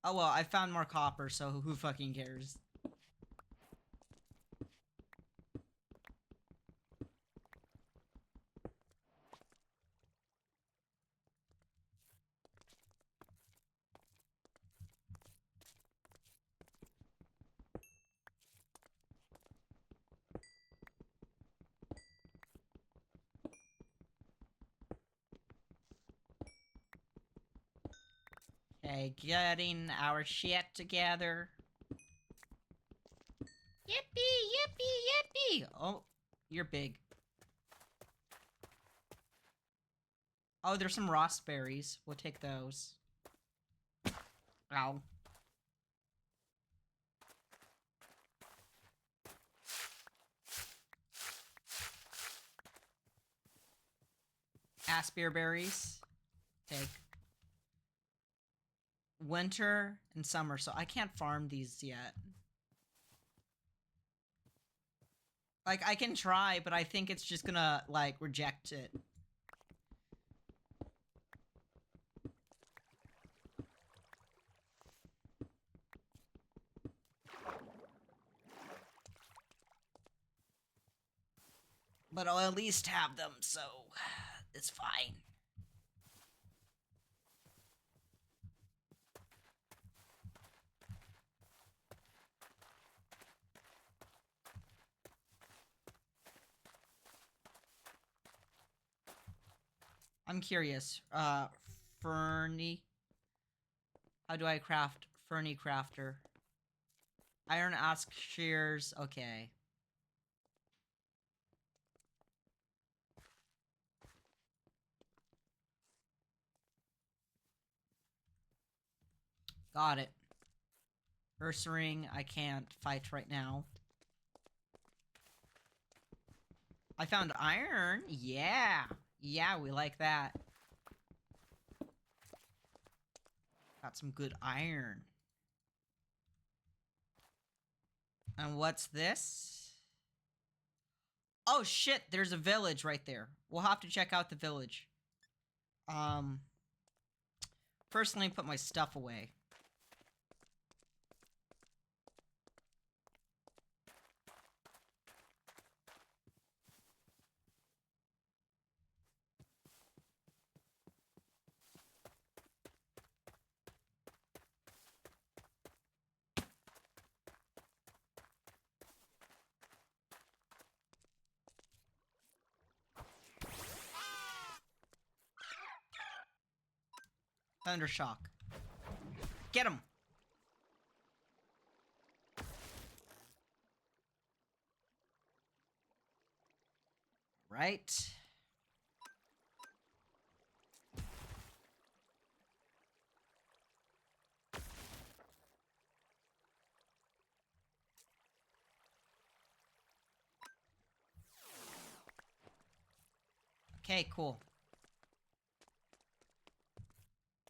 Oh well, I found more copper, so who fucking cares? Okay, getting our shit together. Yippee, yippee, yippee! Oh, you're big. Oh, there's some raspberries. We'll take those. Ow. Asperberries. Take. Winter and summer, so I can't farm these yet. Like, I can try, but I think it's just gonna, like, reject it. But I'll at least have them, so it's fine. I'm curious. Ferny. How do I craft Ferny Crafter? Iron ask shears. Okay. Got it. Ursaring, I can't fight right now. I found iron. Yeah. Yeah, we like that. Got some good iron. And what's this? Oh shit, there's a village right there. We'll have to check out the village. First let me put my stuff away. Thundershock. Get him! Right. Okay, cool.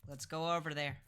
Let's go over there.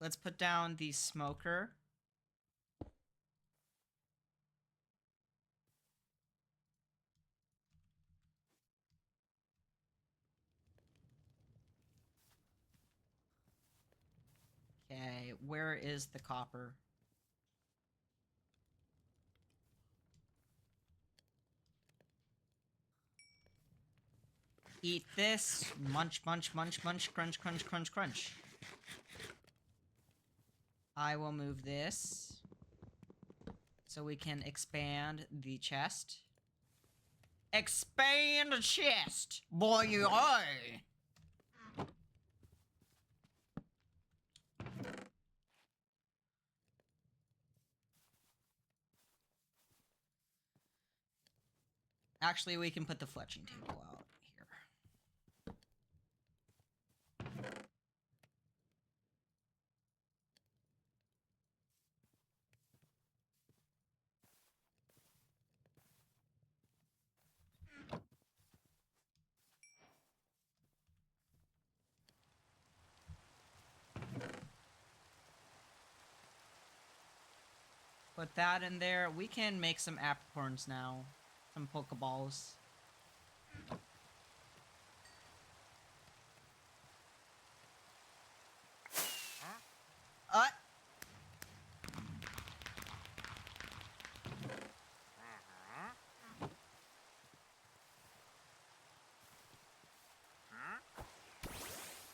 Let's put down the smoker. Okay, where is the copper? Eat this. Munch, munch, munch, munch, crunch, crunch, crunch, crunch. I will move this so we can expand the chest. Expand the chest, boy! Actually, we can put the fletching table out here. Put that in there. We can make some apricorns now. Some Pokeballs.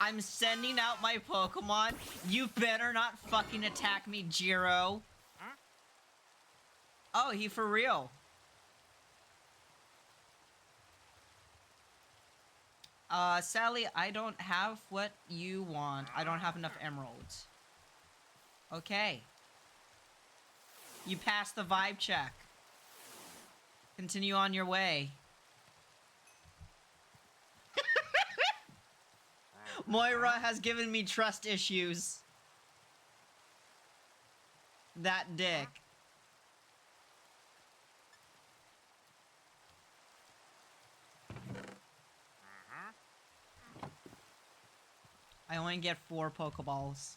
I'm sending out my Pokemon. You better not fucking attack me, Jiro. Oh, he for real. Sally, I don't have what you want. I don't have enough emeralds. Okay. You passed the vibe check. Continue on your way. Moira has given me trust issues. That dick. I only get 4 Pokeballs.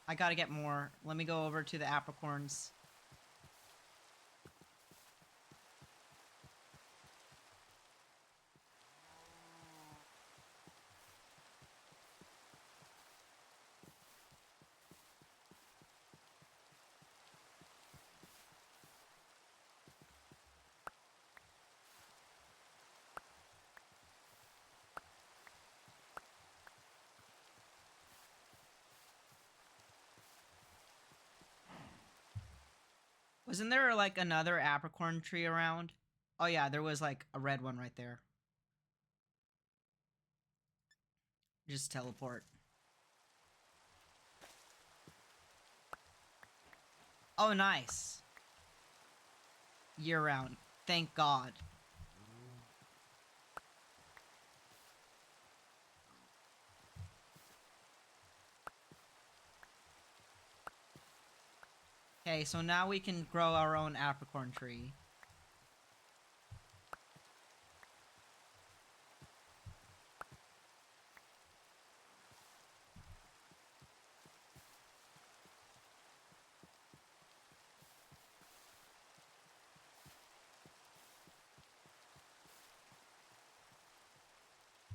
I gotta get more. Let me go over to the apricorns. Wasn't there like another apricorn tree around? Oh yeah, there was like a red one right there. Just teleport. Oh, nice. Year round. Thank God. Okay, so now we can grow our own apricorn tree.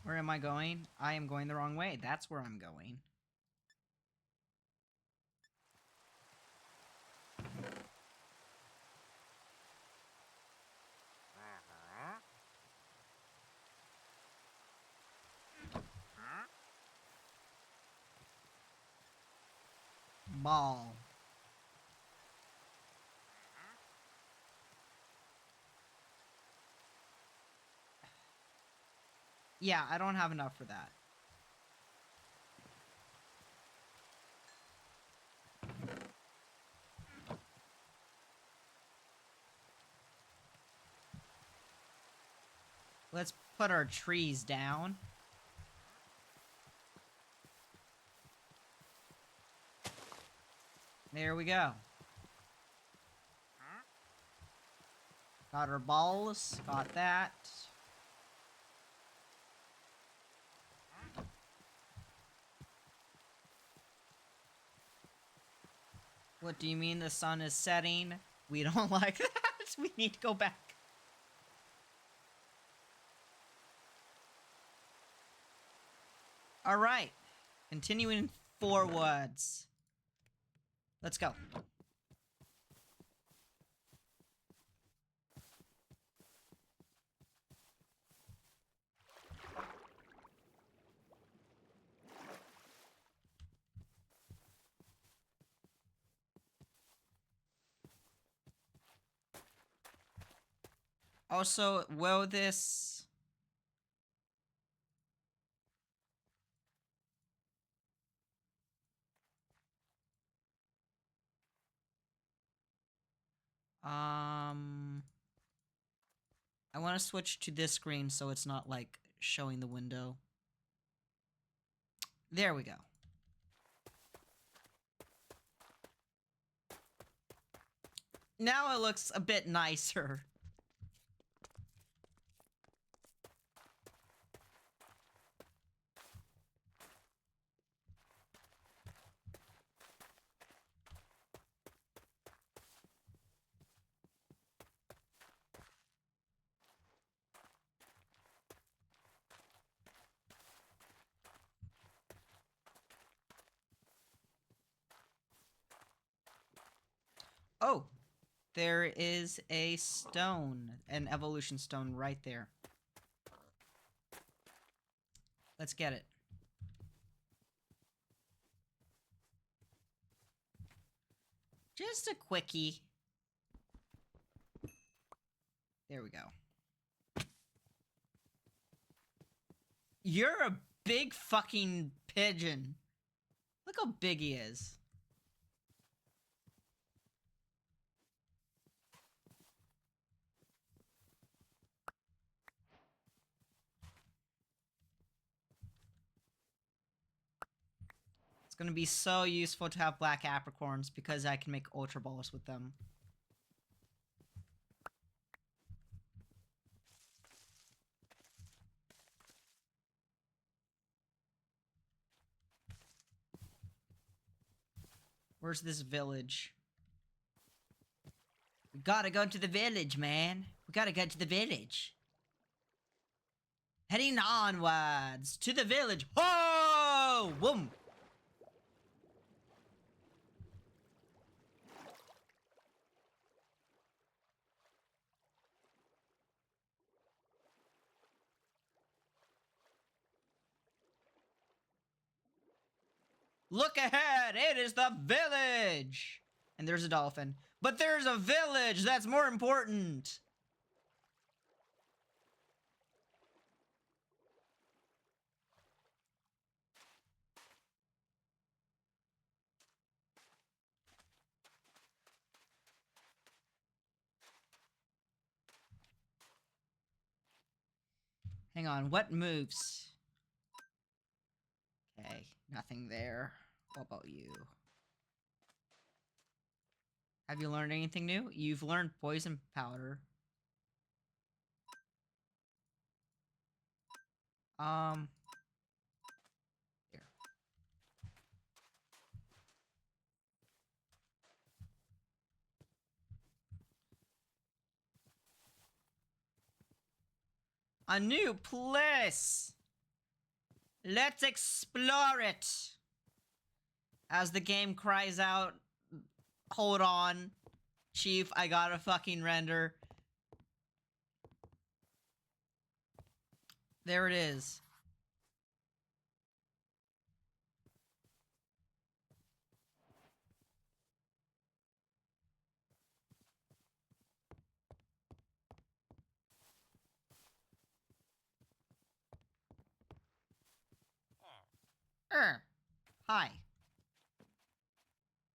Where am I going? I am going the wrong way. That's where I'm going. Ball. Yeah, I don't have enough for that. Let's put our trees down. There we go. Got our balls. Got that. What do you mean the sun is setting? We don't like that. We need to go back. All right. Continuing forwards. Let's go. Also, will this... I want to switch to this screen so it's not, like, showing the window. There we go. Now it looks a bit nicer. Oh, there is a stone, an evolution stone right there. Let's get it. Just a quickie. There we go. You're a big fucking pigeon. Look how big he is. It's gonna be so useful to have black apricorns because I can make ultra balls with them. Where's this village? We gotta go to the village, man. We gotta go to the village. Heading onwards to the village. Oh! Boom! Look ahead! It is the village! And there's a dolphin. But there's a village! That's more important! Hang on, what moves? Okay, nothing there. What about you? Have you learned anything new? You've learned poison powder. Here. A new place! Let's explore it! As the game cries out, hold on, Chief, I gotta fucking render. There it is. Hi.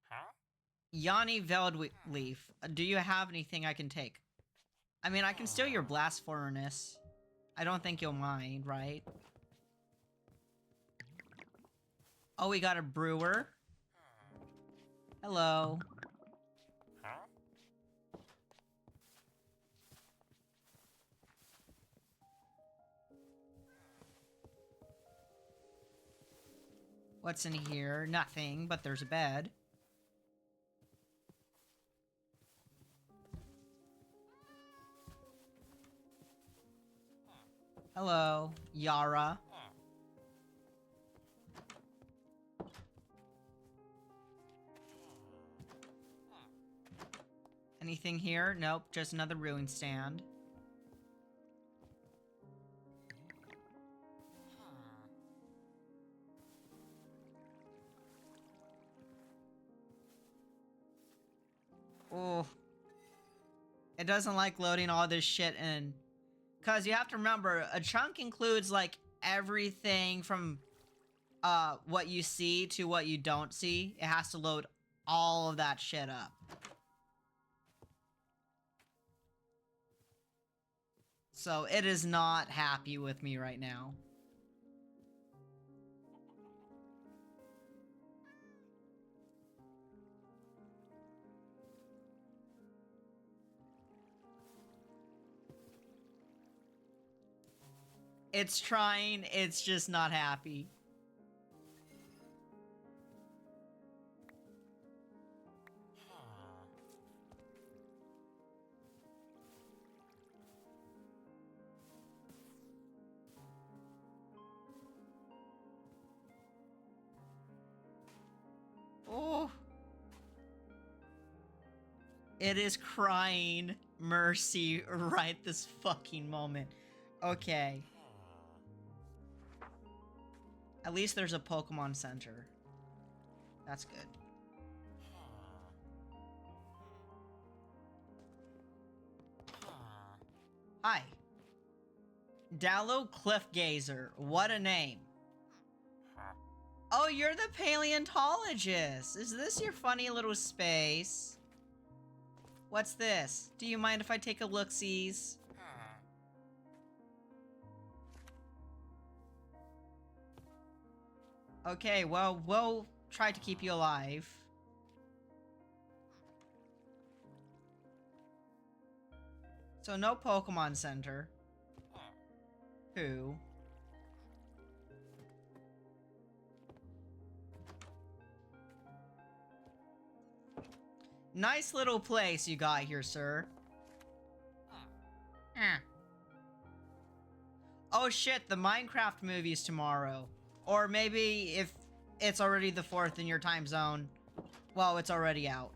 Huh? Yanni Veldleaf, do you have anything I can take? I mean, I can steal your blast furnace. I don't think you'll mind, right? Oh, we got a brewer. Hello. Huh? What's in here? Nothing, but there's a bed. Hello, Yara. Anything here? Nope, just another brewing stand. Oh. It doesn't like loading all this shit in. Because you have to remember, a chunk includes, like, everything from, what you see to what you don't see. It has to load all of that shit up. So, it is not happy with me right now. It's trying, it's just not happy. Oh. It is crying mercy right this fucking moment. Okay. At least there's a Pokemon Center. That's good. Hi. Dallo Cliffgazer. What a name. Oh, you're the paleontologist. Is this your funny little space? What's this? Do you mind if I take a look-sees? Okay, well, we'll try to keep you alive. So no Pokemon Center. Who? Nice little place you got here, sir. Oh shit, the Minecraft movie's tomorrow. Or maybe if it's already the 4th in your time zone, well, it's already out.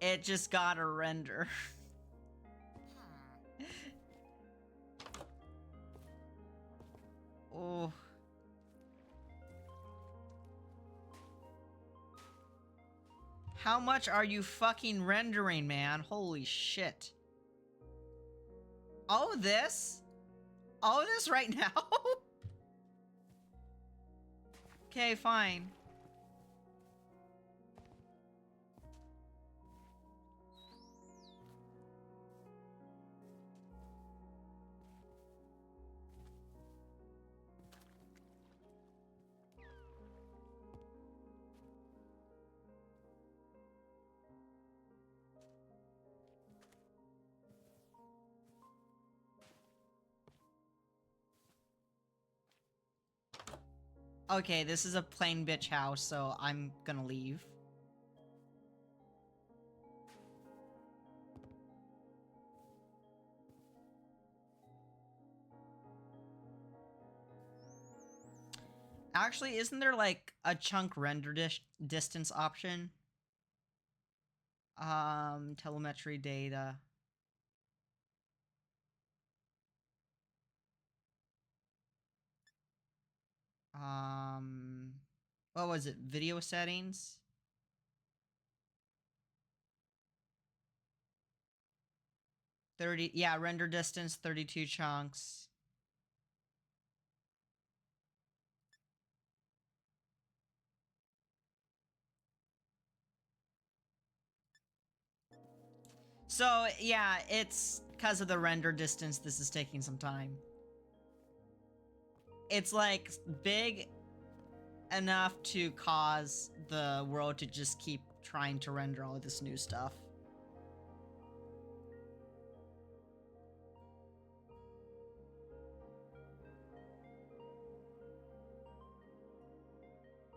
It just got a render. Oh. How much are you fucking rendering, man? Holy shit. All of this? All of this right now? Okay, fine. Okay, this is a plain bitch house, so I'm gonna leave. Actually, isn't there like a chunk render distance option? Telemetry data. What was it? Video settings? Yeah, render distance, 32 chunks. So, yeah, it's because of the render distance, this is taking some time. It's, like, big enough to cause the world to just keep trying to render all of this new stuff.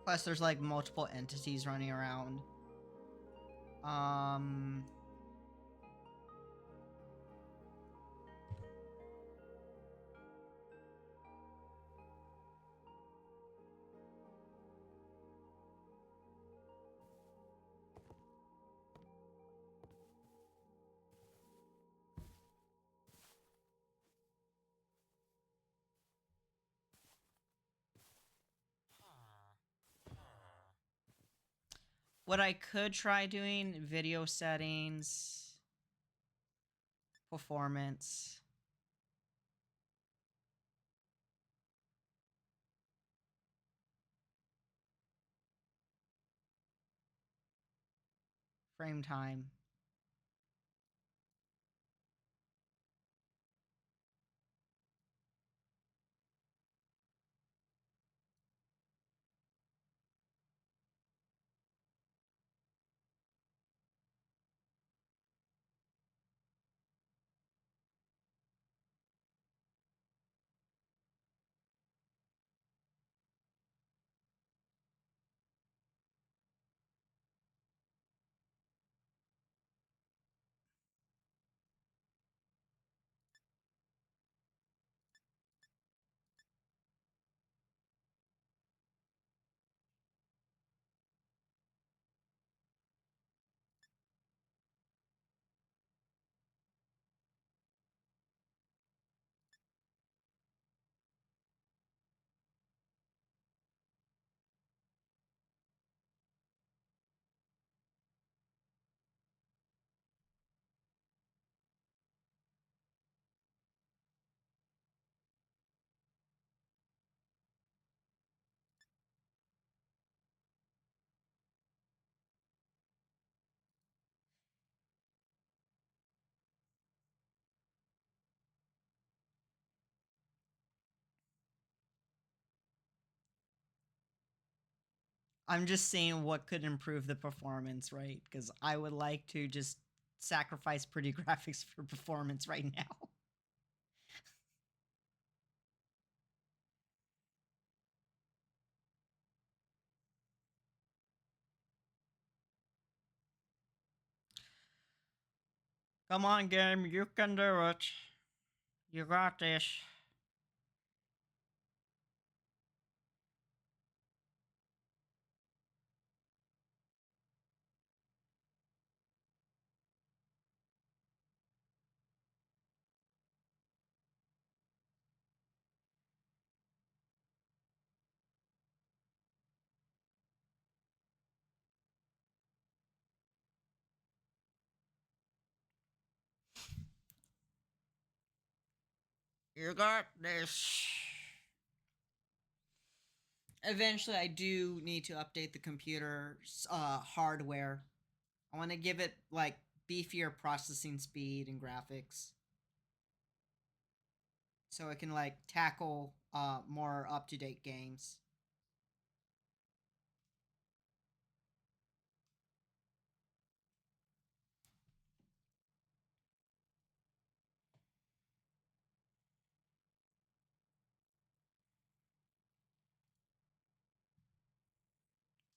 Plus, there's, like, multiple entities running around. What I could try doing, video settings, performance. Frame time. I'm just seeing what could improve the performance, right? Because I would like to just sacrifice pretty graphics for performance right now. Come on, game, you can do it. You got this. You got this. Eventually, I do need to update the computer's hardware. I want to give it like beefier processing speed and graphics, so it can like tackle more up to date games.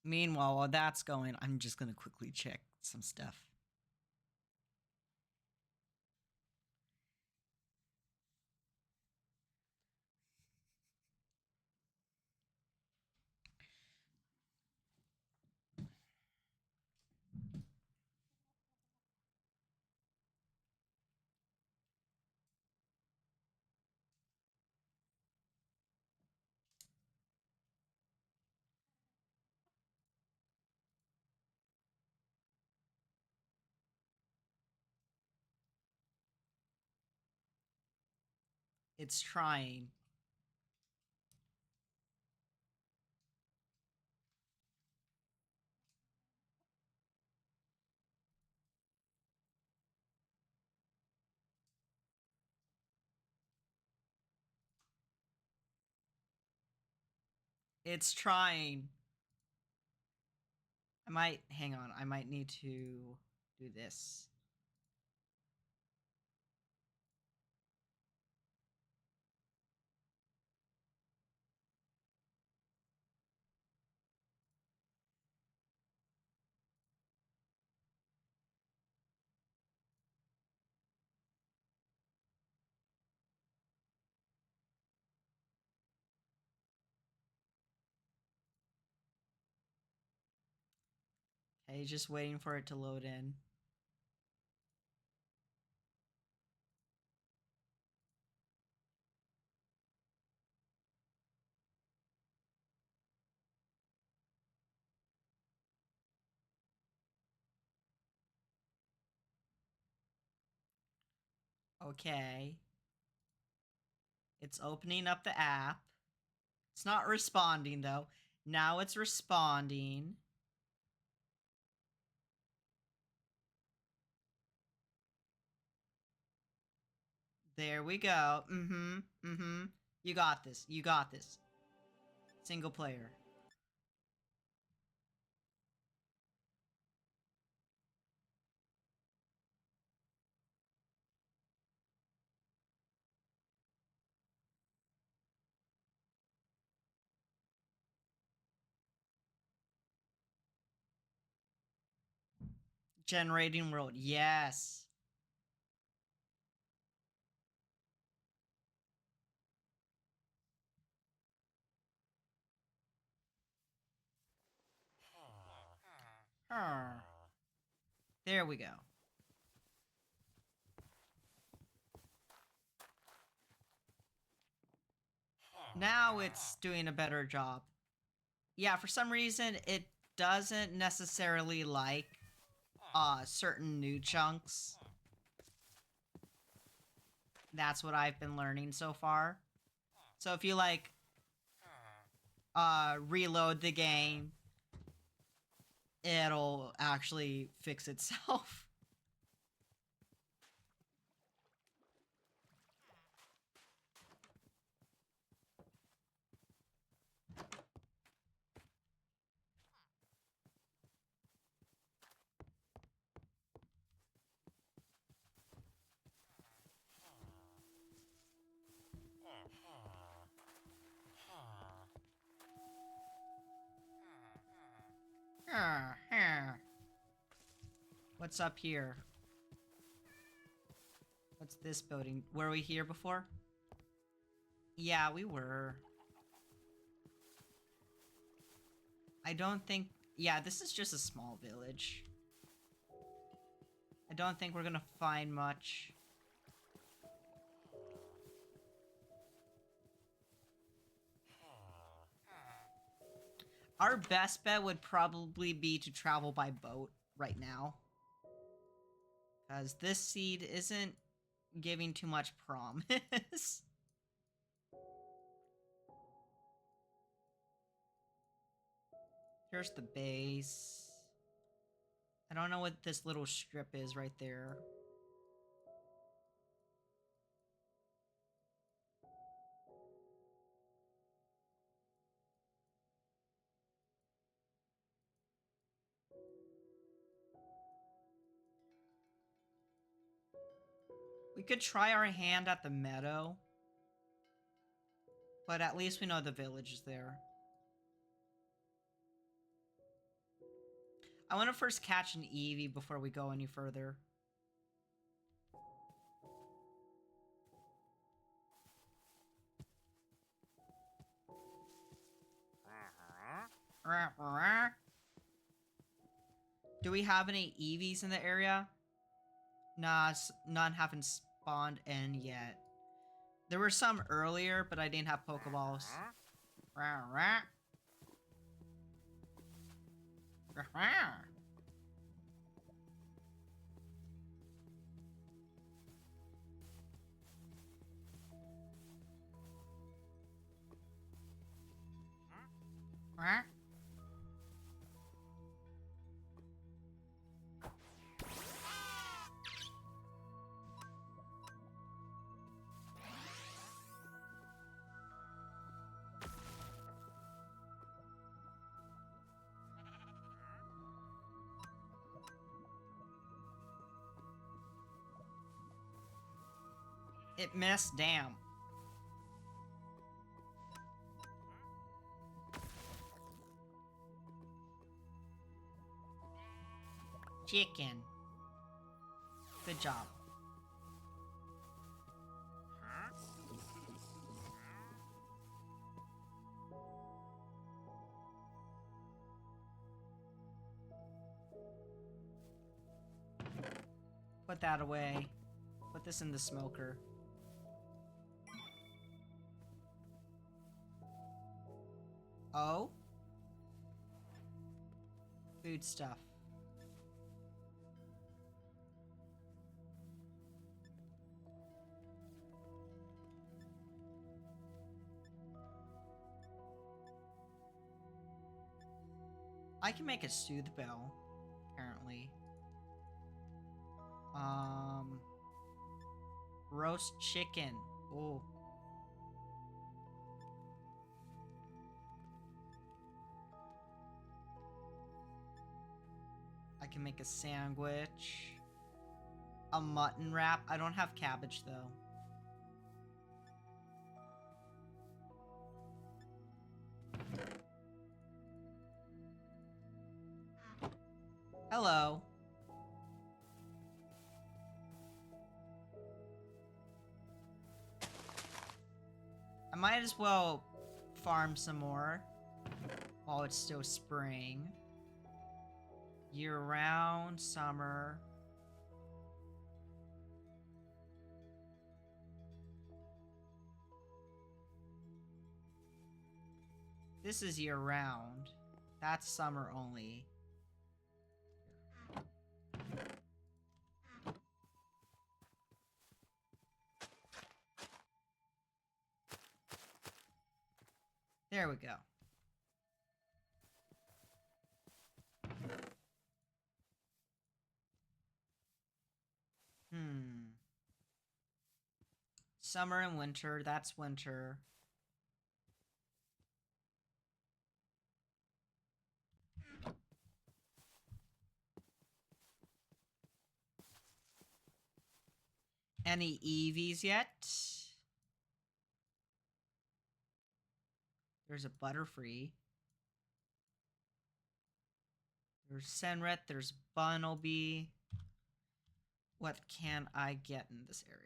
Meanwhile, while that's going, I'm just gonna quickly check some stuff. It's trying. It's trying. I might hang on. I might need to do this. Okay, just waiting for it to load in. Okay. It's opening up the app. It's not responding though. Now it's responding. There we go. Mm-hmm. Mm-hmm. You got this. You got this. Single player. Generating world. Yes. There we go. Now it's doing a better job. Yeah, for some reason it doesn't necessarily like certain new chunks. That's what I've been learning so far. So if you like reload the game, it'll actually fix itself. What's up here? What's this building? Were we here before? Yeah, we were. I don't think... Yeah, this is just a small village. I don't think we're gonna find much. Our best bet would probably be to travel by boat right now. Because this seed isn't giving too much promise. Here's the base. I don't know what this little strip is right there. We could try our hand at the meadow. But at least we know the village is there. I want to first catch an Eevee before we go any further. Do we have any Eevees in the area? Nah, none haven't spawned in yet. There were some earlier, but I didn't have Pokeballs. It missed, damn. Chicken. Good job. Put that away. Put this in the smoker. Oh? Food stuff. I can make a soothe bell, apparently. Roast chicken. Oh. I can make a sandwich. A mutton wrap. I don't have cabbage, though. Hello. I might as well farm some more while it's still spring. Year-round, summer. This is year-round. That's summer only. There we go. Summer and winter, that's winter. Any EVs yet? There's a Butterfree. There's Senret, there's Bunnelby. What can I get in this area?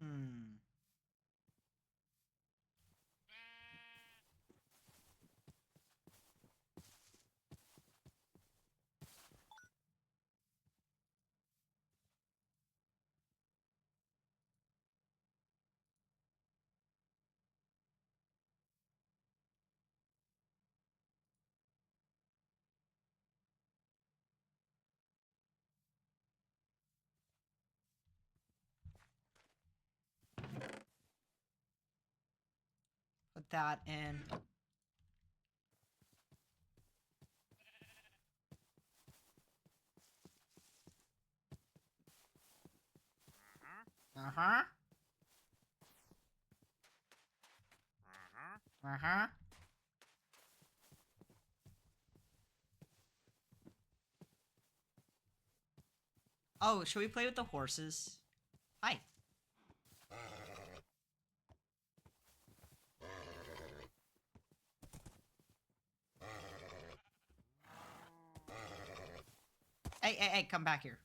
Hmm. Put that in. Uh-huh. Uh-huh. Oh, should we play with the horses? Hi. Hey, hey, hey, come back here.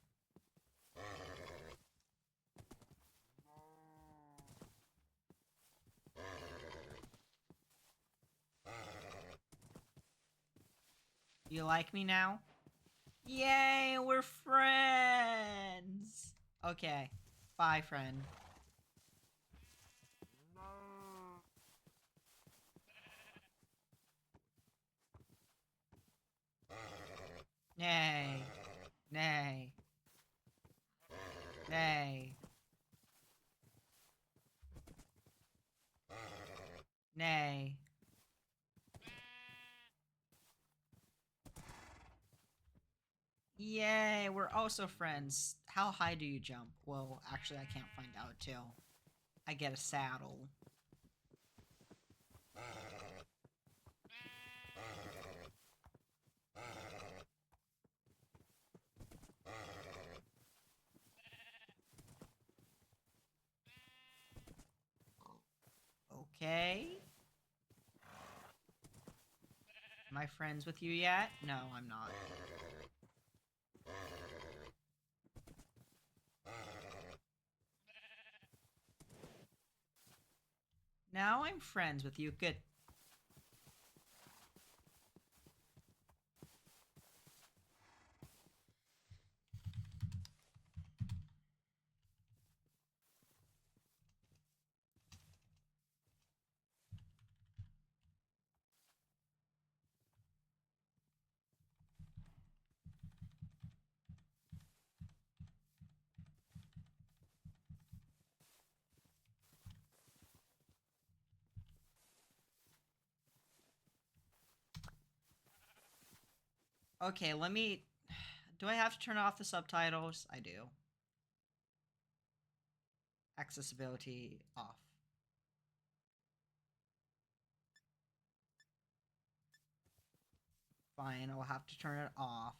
You like me now? Yay, we're friends! Okay. Bye, friend. Nay. Nay. Nay. Nay. Yay, we're also friends. How high do you jump? Well, actually, I can't find out till I get a saddle. Okay. Am I friends with you yet? No, I'm not. Now I'm friends with you. Good. Okay, let me... Do I have to turn off the subtitles? I do. Accessibility off. Fine, I'll have to turn it off.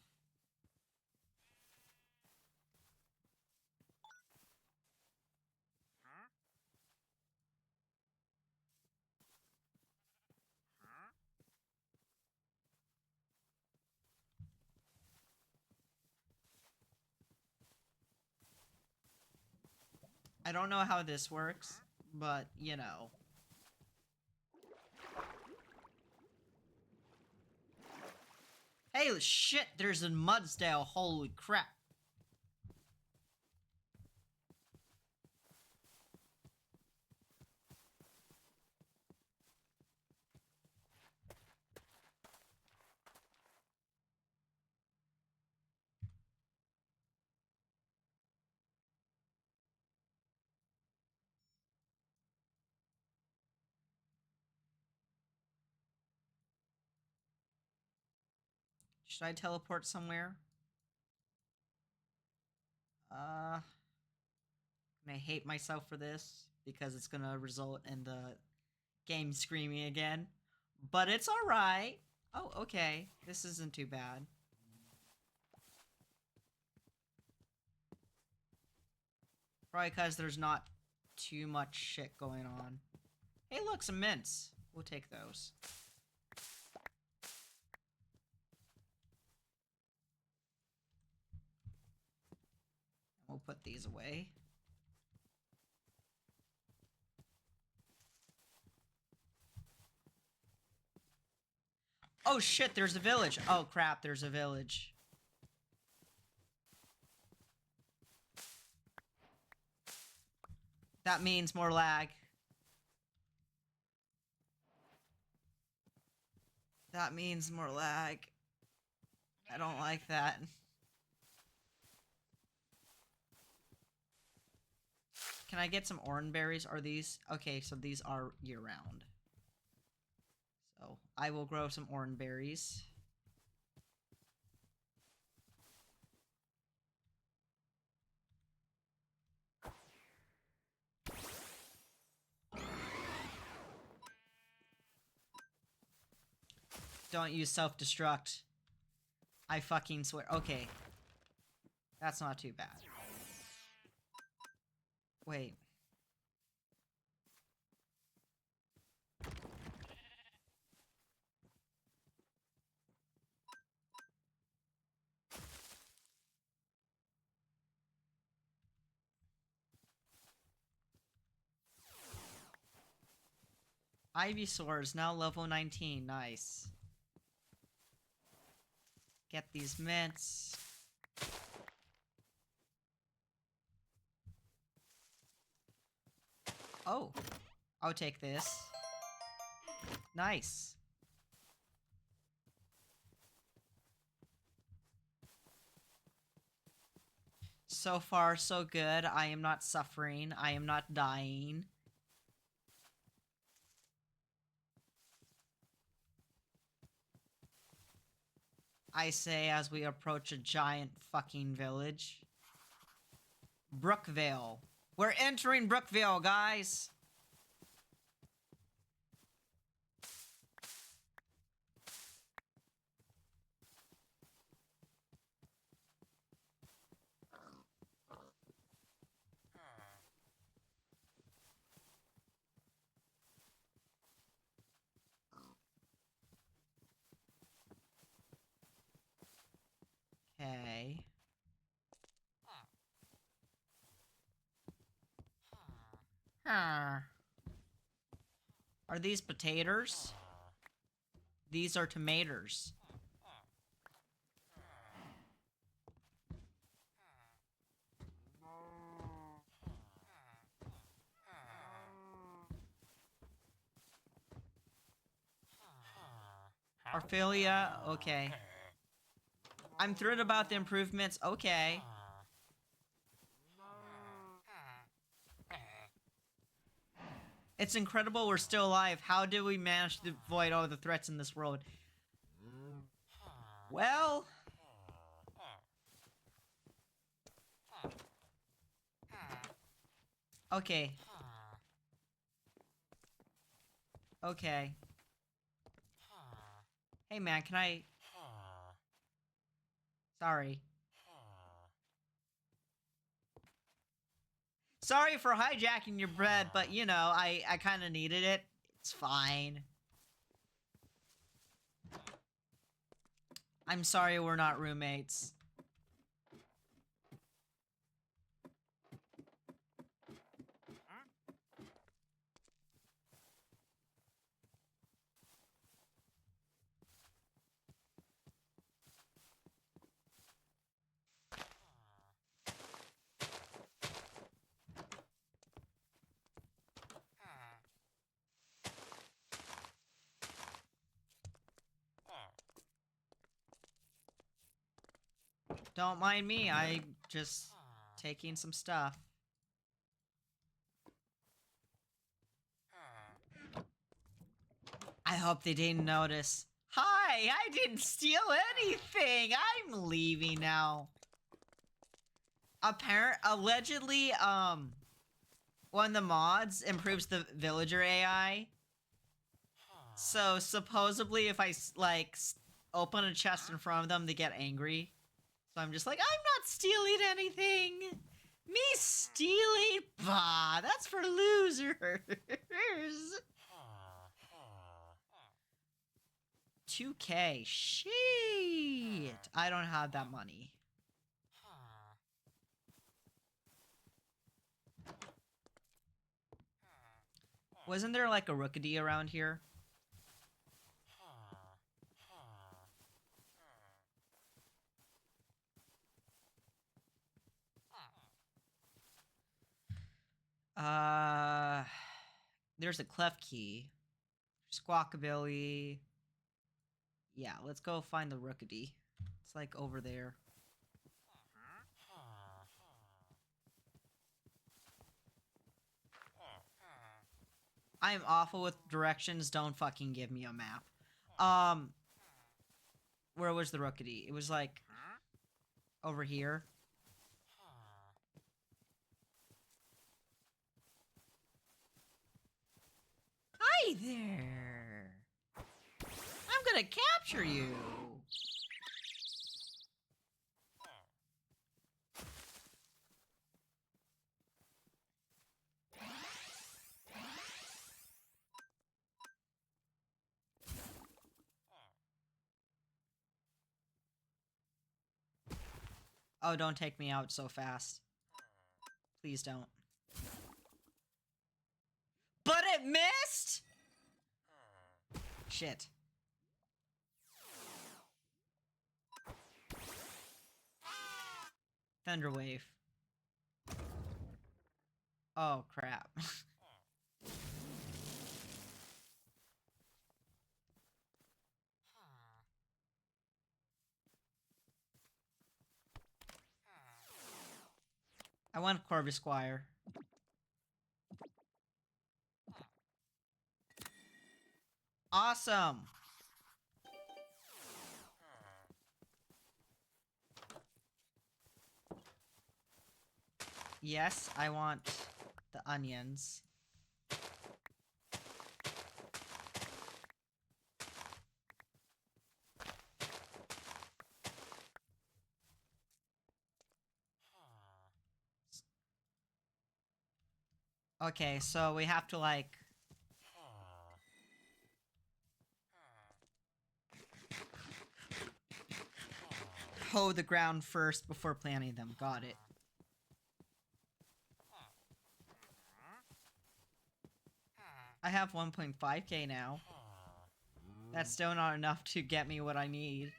I don't know how this works, but, you know. Hey, shit, there's a Mudsdale, holy crap. Should I teleport somewhere? I hate myself for this because it's gonna result in the game screaming again. But it's alright. Oh, okay. This isn't too bad. Probably because there's not too much shit going on. Hey, look, some mints. We'll take those. We'll put these away. Oh shit, there's a village. Oh crap, there's a village. That means more lag. That means more lag. I don't like that. Can I get some orange berries? Are these... Okay, so these are year-round. So, I will grow some orange berries. Don't use self-destruct. I fucking swear. Okay. That's not too bad. Wait. Ivysaur is now level 19. Nice. Get these mints. Oh. I'll take this. Nice. So far, so good. I am not suffering. I am not dying. I say as we approach a giant fucking village. Brookvale. We're entering Brookvale, guys! Okay. Huh. Are these potatoes? These are tomatoes. Orphelia, okay. I'm thrilled about the improvements, okay. It's incredible we're still alive. How did we manage to avoid all the threats in this world? Well... Okay. Okay. Hey man, can I... Sorry. Sorry for hijacking your bread, but you know, I kind of needed it. It's fine. I'm sorry we're not roommates. Don't mind me, I just taking some stuff. I hope they didn't notice. Hi, I didn't steal anything. I'm leaving now. Allegedly, one of the mods improves the villager AI. So supposedly, if I open a chest in front of them, they get angry. So I'm just like, I'm not stealing anything. Me stealing? Bah, that's for losers. 2K. Shit. I don't have that money. Wasn't there like a rookity around here? There's a clef key. Squawkabilly. Yeah, let's go find the rookity. It's like over there. I am awful with directions. Don't fucking give me a map. Where was the rookity? It was like over here. Hi there. I'm gonna capture you. Oh, don't take me out so fast. Please don't. But it missed? Shit. Thunderwave. Oh, crap. I want Corby Squire. Awesome. Yes, I want the onions. Okay, so we have to like... hoe the ground first before planting them. Got it. I have 1.5k now. That's still not enough to get me what I need.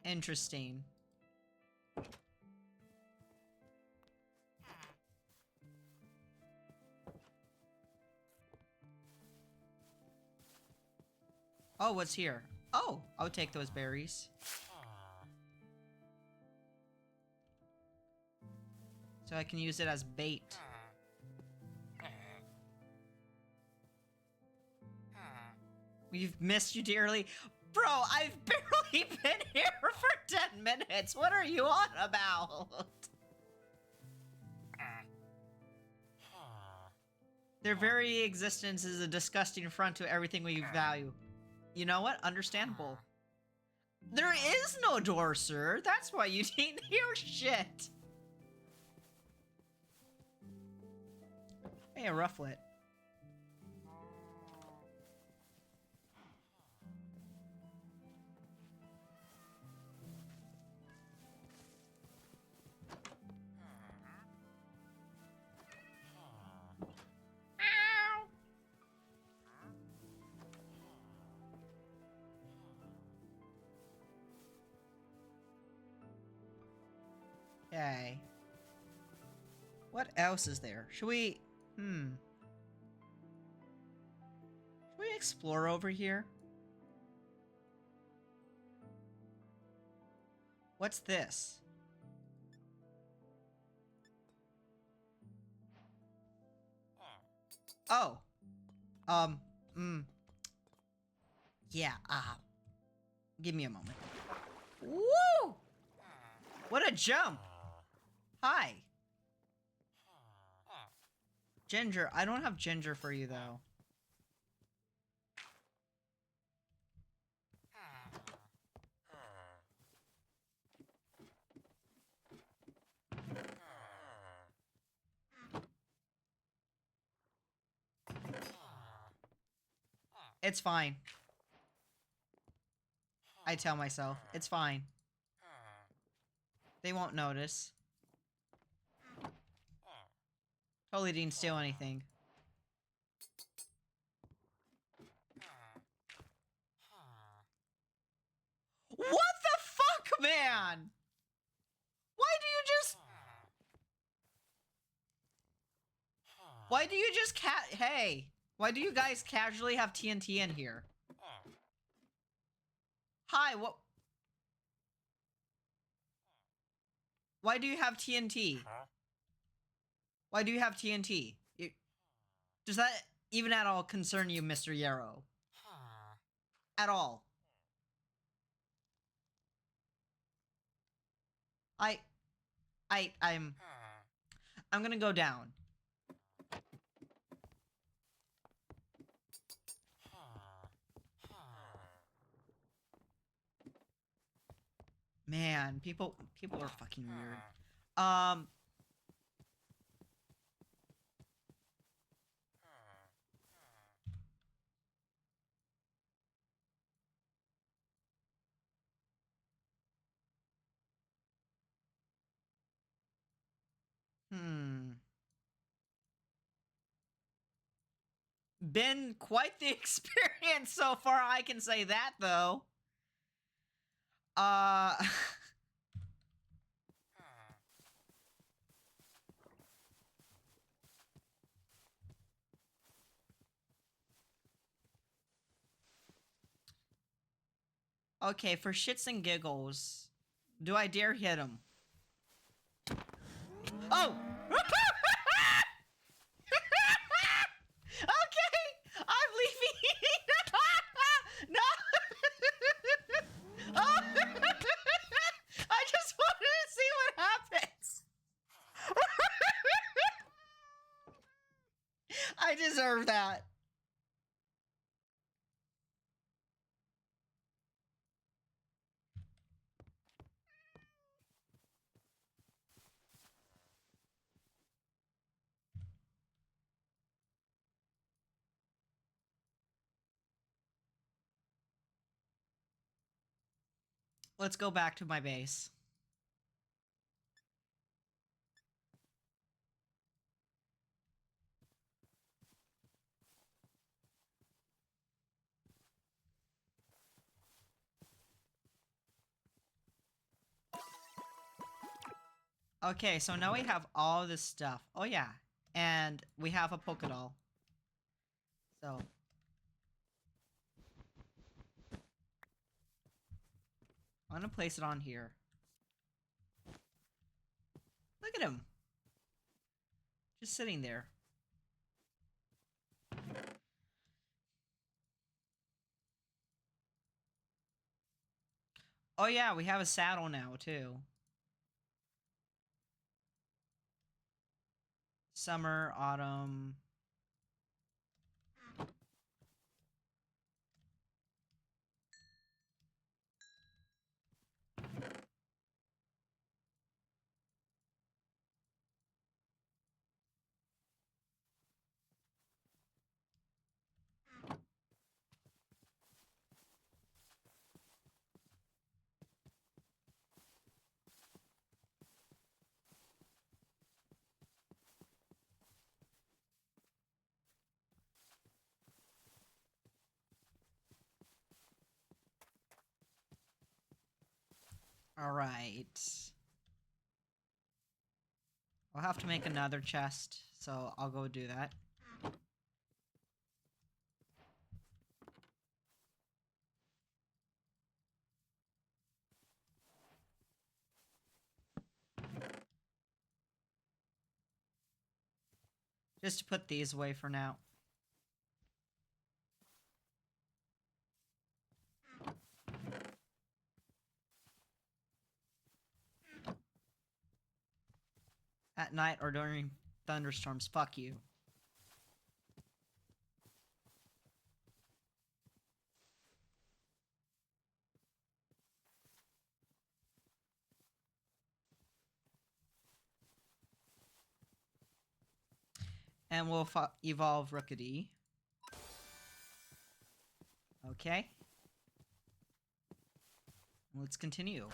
Interesting. Oh, what's here? Oh, I'll take those berries. So I can use it as bait. We've missed you dearly. Bro, I've barely been here for 10 minutes. What are you on about? Their very existence is a disgusting affront to everything we value. You know what? Understandable. There is no door, sir. That's why you didn't hear shit. Hey, a rufflet. Okay. What else is there? Should we... Should we explore over here? What's this? Oh. Yeah, give me a moment. Woo! What a jump! Hi. Ginger. I don't have ginger for you, though. It's fine. I tell myself, it's fine. They won't notice. Totally didn't steal anything. What the fuck, man? Why do you just... Why do you just Hey, why do you guys casually have TNT in here? Hi, what? Why do you have TNT? Why do you have TNT? Does that even at all concern you, Mr. Yarrow? At all? I'm gonna go down. Man, people are fucking weird. Been quite the experience so far, I can say that, though. Okay, for shits and giggles, do I dare hit him? Oh! Okay, I'm leaving. No. Oh. I just wanted to see what happens. I deserve that. Let's go back to my base. Okay, so now we have all this stuff. Oh yeah, and we have a Pokédoll. So I'm gonna place it on here. Look at him. Just sitting there. Oh yeah, we have a saddle now too. Summer, autumn. All right. I'll have to make another chest, so I'll go do that. Just to put these away for now. At night or during thunderstorms, fuck you. And we'll evolve Rookity. Okay. Let's continue.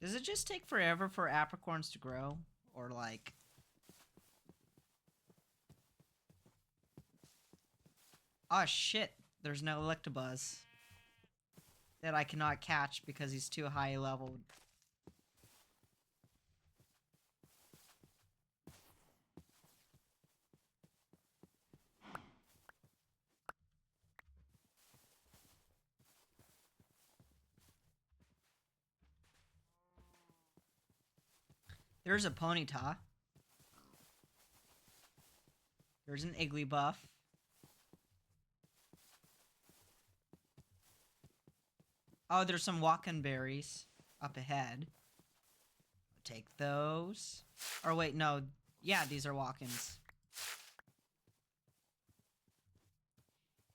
Does it just take forever for apricorns to grow? Or like... Oh shit, there's no Electabuzz. That I cannot catch because he's too high leveled. There's a Ponyta. There's an Igglybuff. Oh, there's some walking berries up ahead. Take those. Or wait, no. Yeah, these are walk-ins.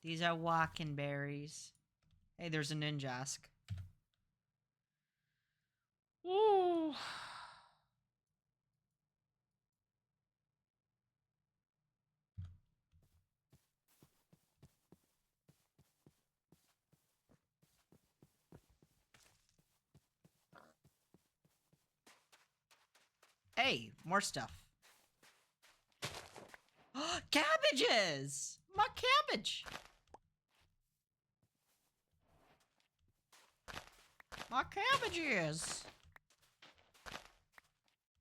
These are walking berries. Hey, there's a Ninjask. Ooh. Hey, more stuff. Cabbages! My cabbage! My cabbages!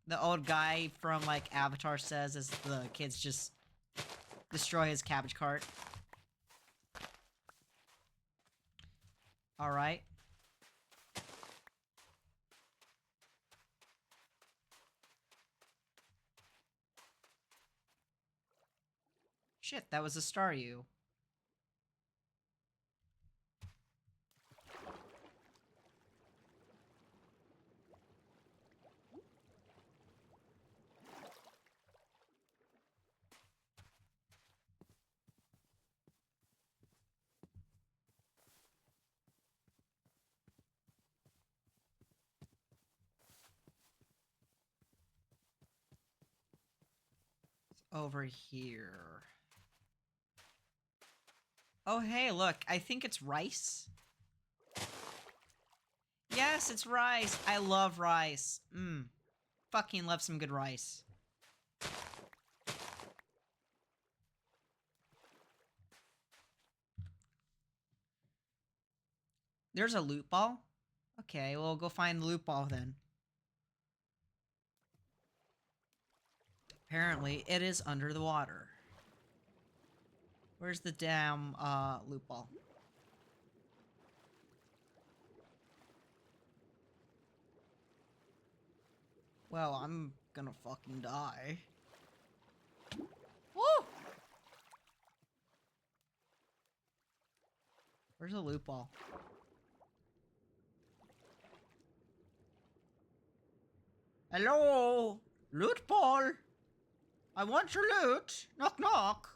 The old guy from, like, Avatar says as the kids just destroy his cabbage cart. Alright. Shit, that was a Staryu. Over here. Oh, hey, look. I think it's rice. Yes, it's rice. I love rice. Fucking love some good rice. There's a loot ball? Okay, we'll go find the loot ball then. Apparently, it is under the water. Where's the damn, loot ball? Well, I'm gonna fucking die. Woo! Where's the loot ball? Hello? Loot ball? I want your loot. Knock knock.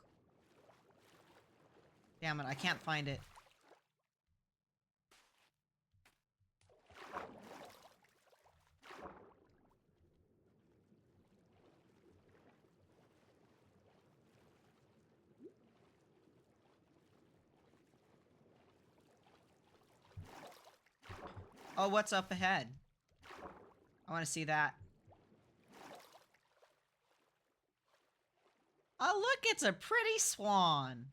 Damn it, I can't find it. Oh, what's up ahead? I want to see that. Oh, look, it's a pretty swan.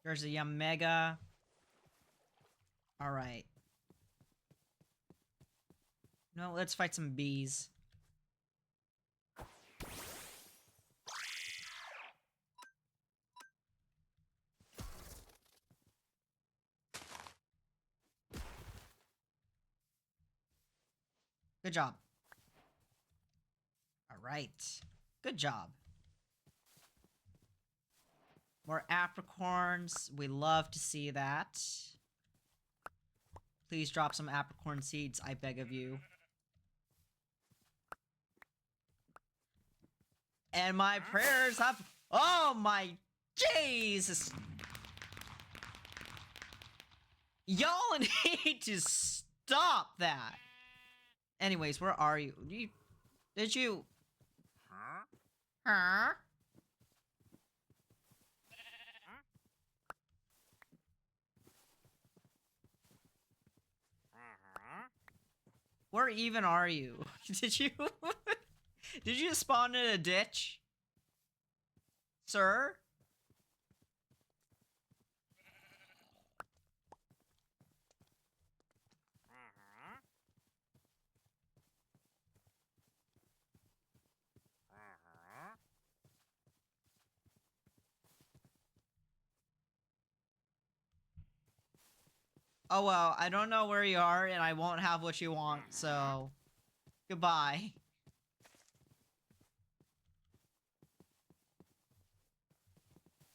There's a Yamega. All right. No, let's fight some bees. Good job. All right. Good job. More apricorns. We love to see that. Please drop some apricorn seeds, I beg of you. And my prayers have... Oh my Jesus! Y'all need to stop that! Anyways, where are you? Did you... Huh? Where even are you? Did you... Did you spawn in a ditch? Sir? Oh well, I don't know where you are and I won't have what you want, so... Goodbye.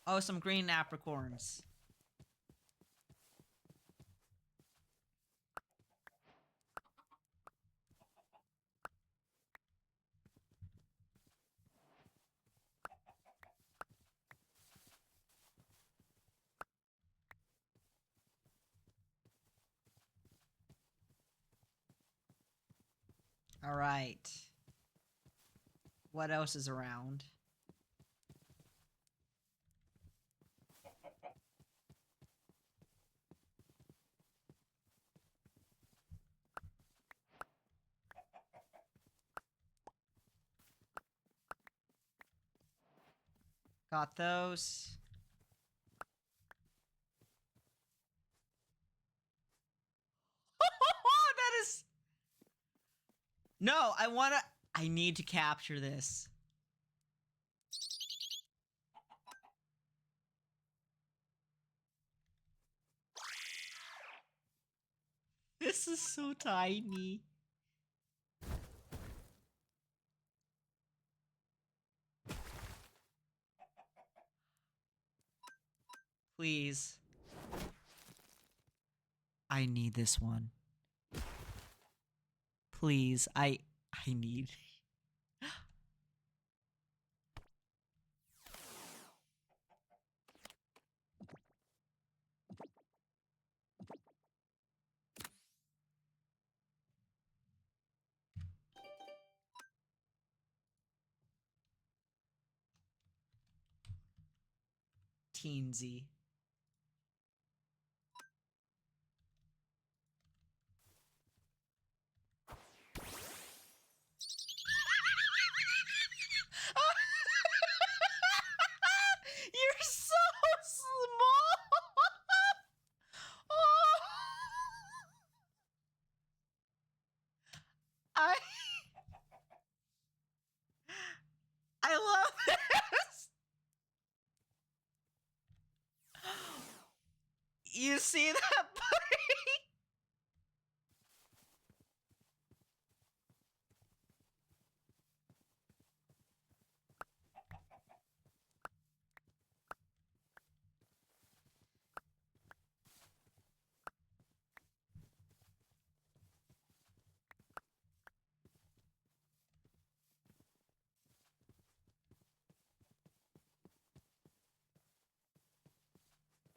Oh, some green apricorns. Alright. What else is around? Got those. That is... No, I need to capture this. This is so tiny. Please. I need this one. Please, I need... Teensy. You're so small. Oh. I love this. You see that, buddy?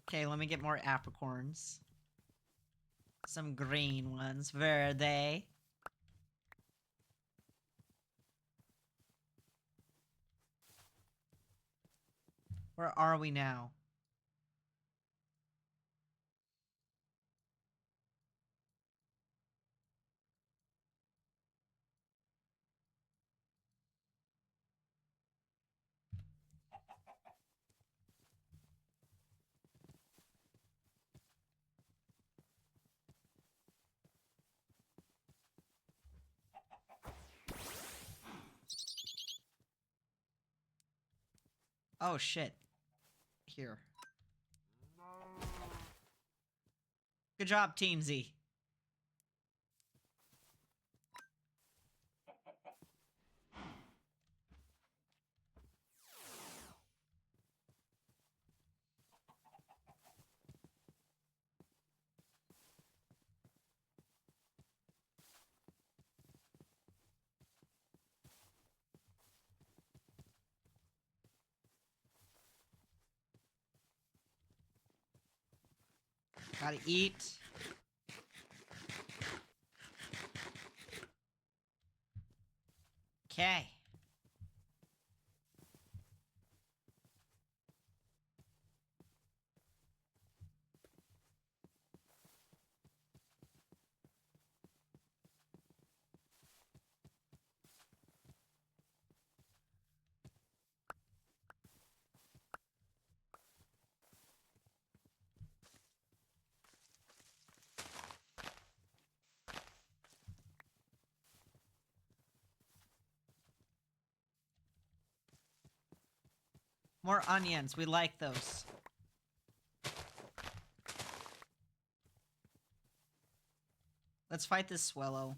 Okay, let me get more apricorns. Some green ones. Where are they? Where are we now? Oh, shit. Here. Good job, Team Z. Gotta eat. Okay. More onions. We like those. Let's fight this swallow.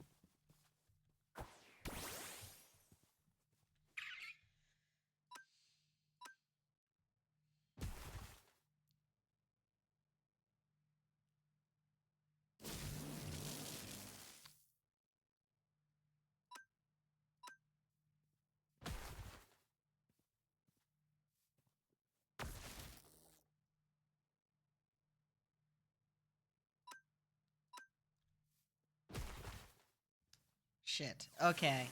Shit. Okay.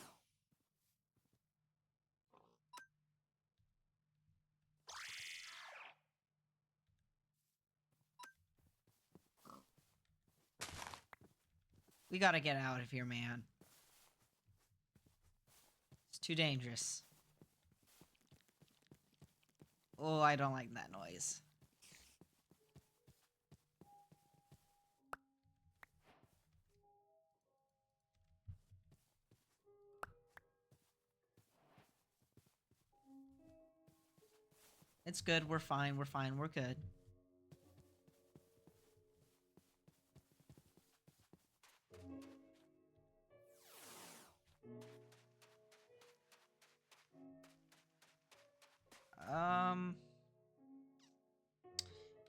We gotta get out of here, man. It's too dangerous. Oh, I don't like that noise. It's good. We're fine. We're fine. We're good.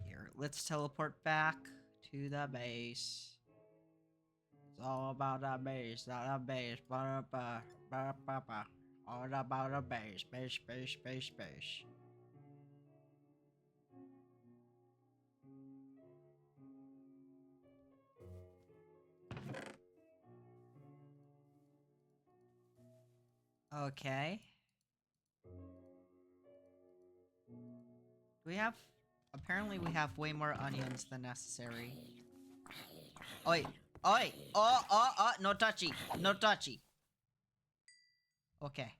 Here, let's teleport back to the base. It's all about the base, the base, ba ba ba ba ba. All about the base, base, base, base, base. Okay. We have... Apparently we have way more onions than necessary. Oi! Oi! Oh! No touchy! No touchy! Okay.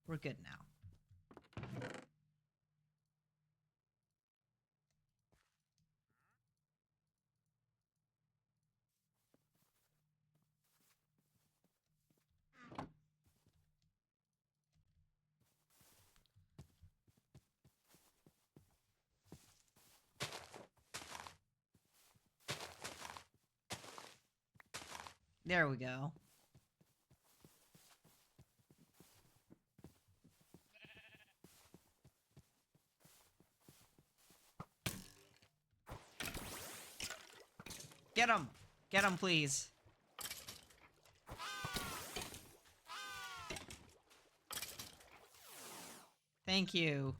We're good now. There we go. Get him! Get him, please. Thank you.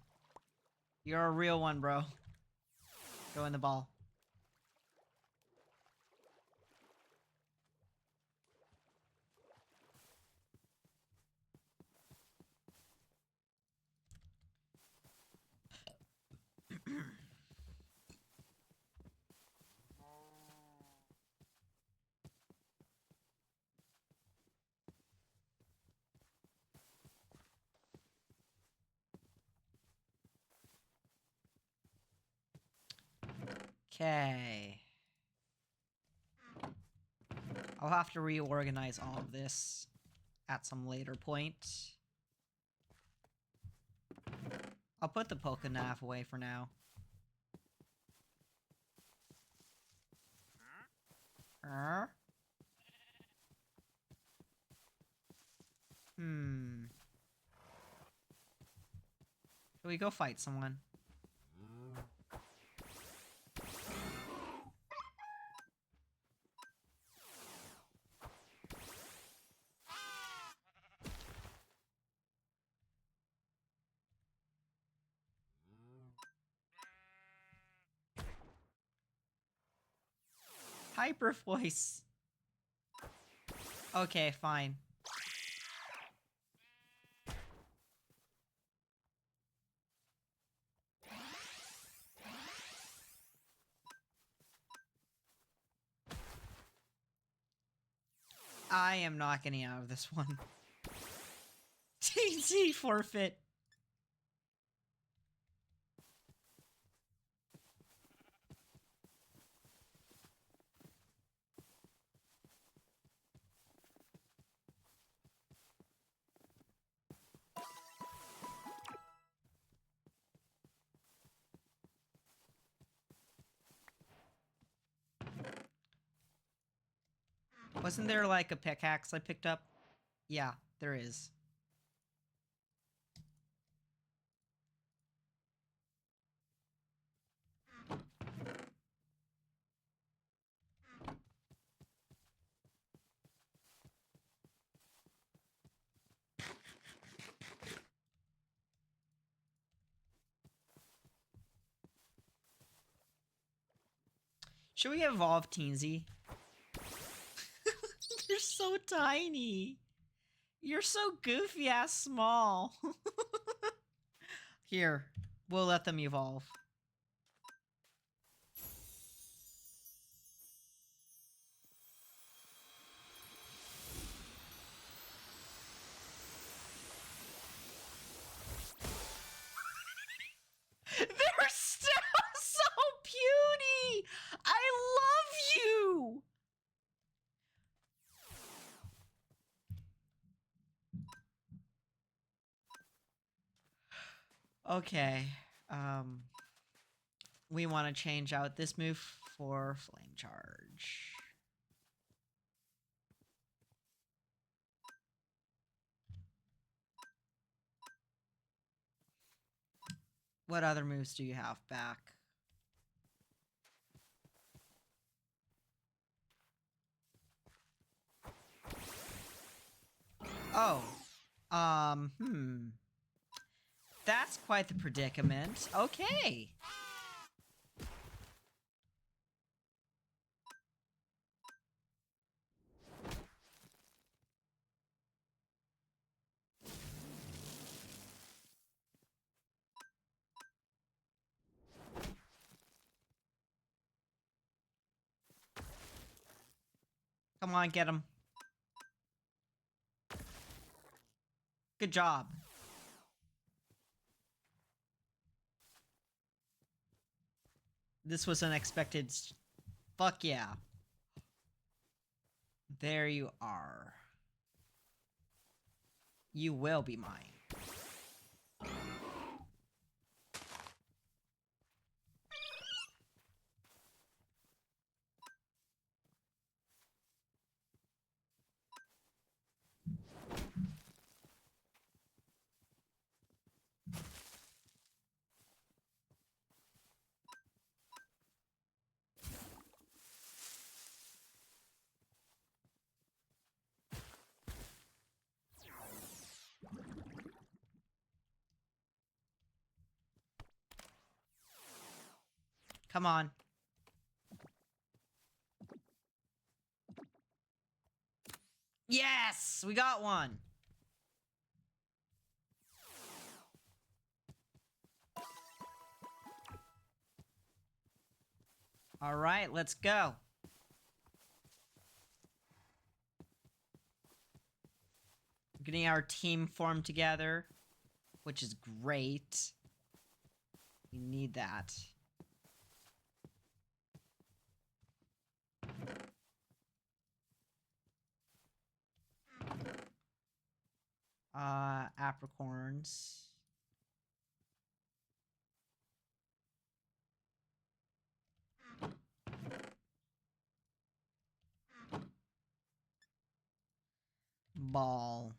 You're a real one, bro. Go in the ball. Okay. I'll have to reorganize all of this at some later point. I'll put the Pokénav away for now. Hmm. Should we go fight someone? Hyper voice. Okay, fine. I am not getting out of this one. TC forfeit. Wasn't there like a pickaxe I picked up? Yeah, there is. Should we evolve Teensy? You're so tiny. You're so goofy ass small. Here, we'll let them evolve. They're still so puny! I love you! Okay, we want to change out this move for Flame Charge. What other moves do you have back? Oh, that's quite the predicament. Okay. Come on, get him. Good job. This was unexpected. Fuck yeah. There you are. You will be mine. Come on. Yes! We got one! Alright, let's go. Getting our team formed together, which is great. We need that. Apricorns. ball.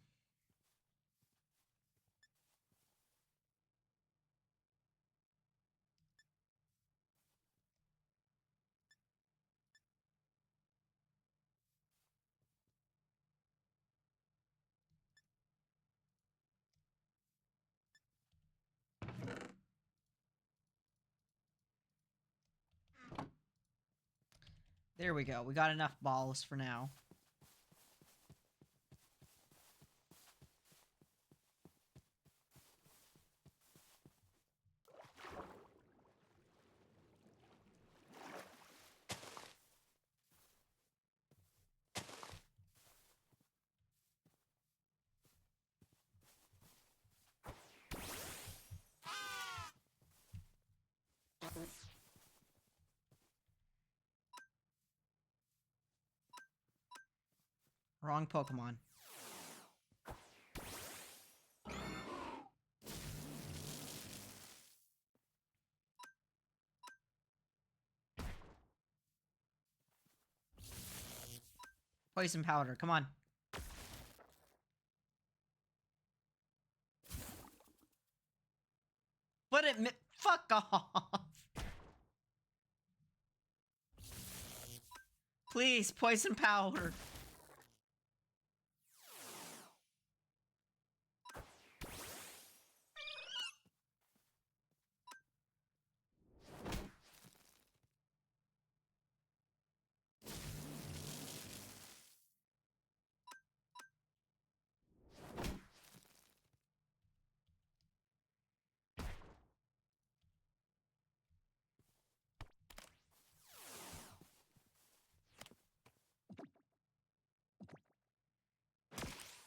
There we go. We got enough balls for now. Wrong Pokemon. Poison powder, come on. But fuck off. Please, poison powder.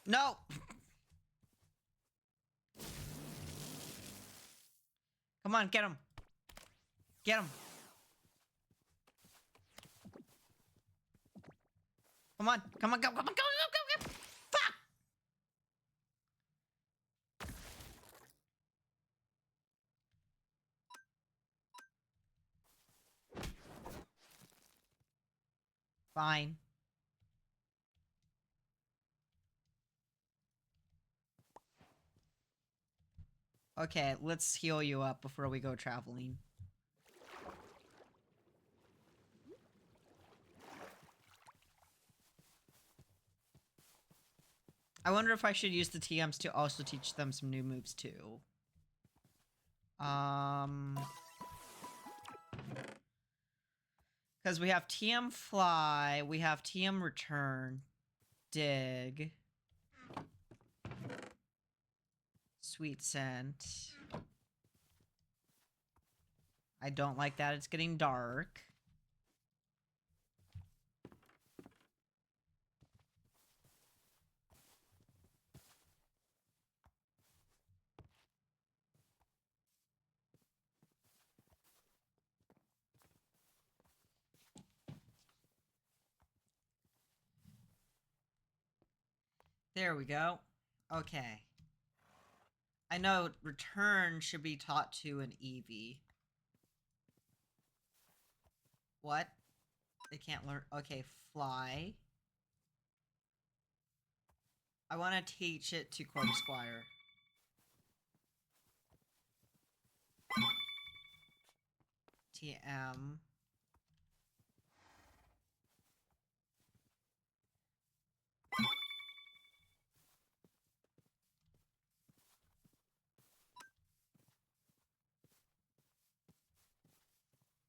No! Come on, get him. Get him. Come on, come on, go, come on, go, go, go, go! Fuck! Fine. Okay, let's heal you up before we go traveling. I wonder if I should use the TMs to also teach them some new moves too. Because we have TM Fly, we have TM Return, Dig, Sweet Scent. I don't like that, it's getting dark. There we go. Okay. I know Return should be taught to an Eevee. What? They can't learn. Okay, Fly. I want to teach it to Corpsquire. TM.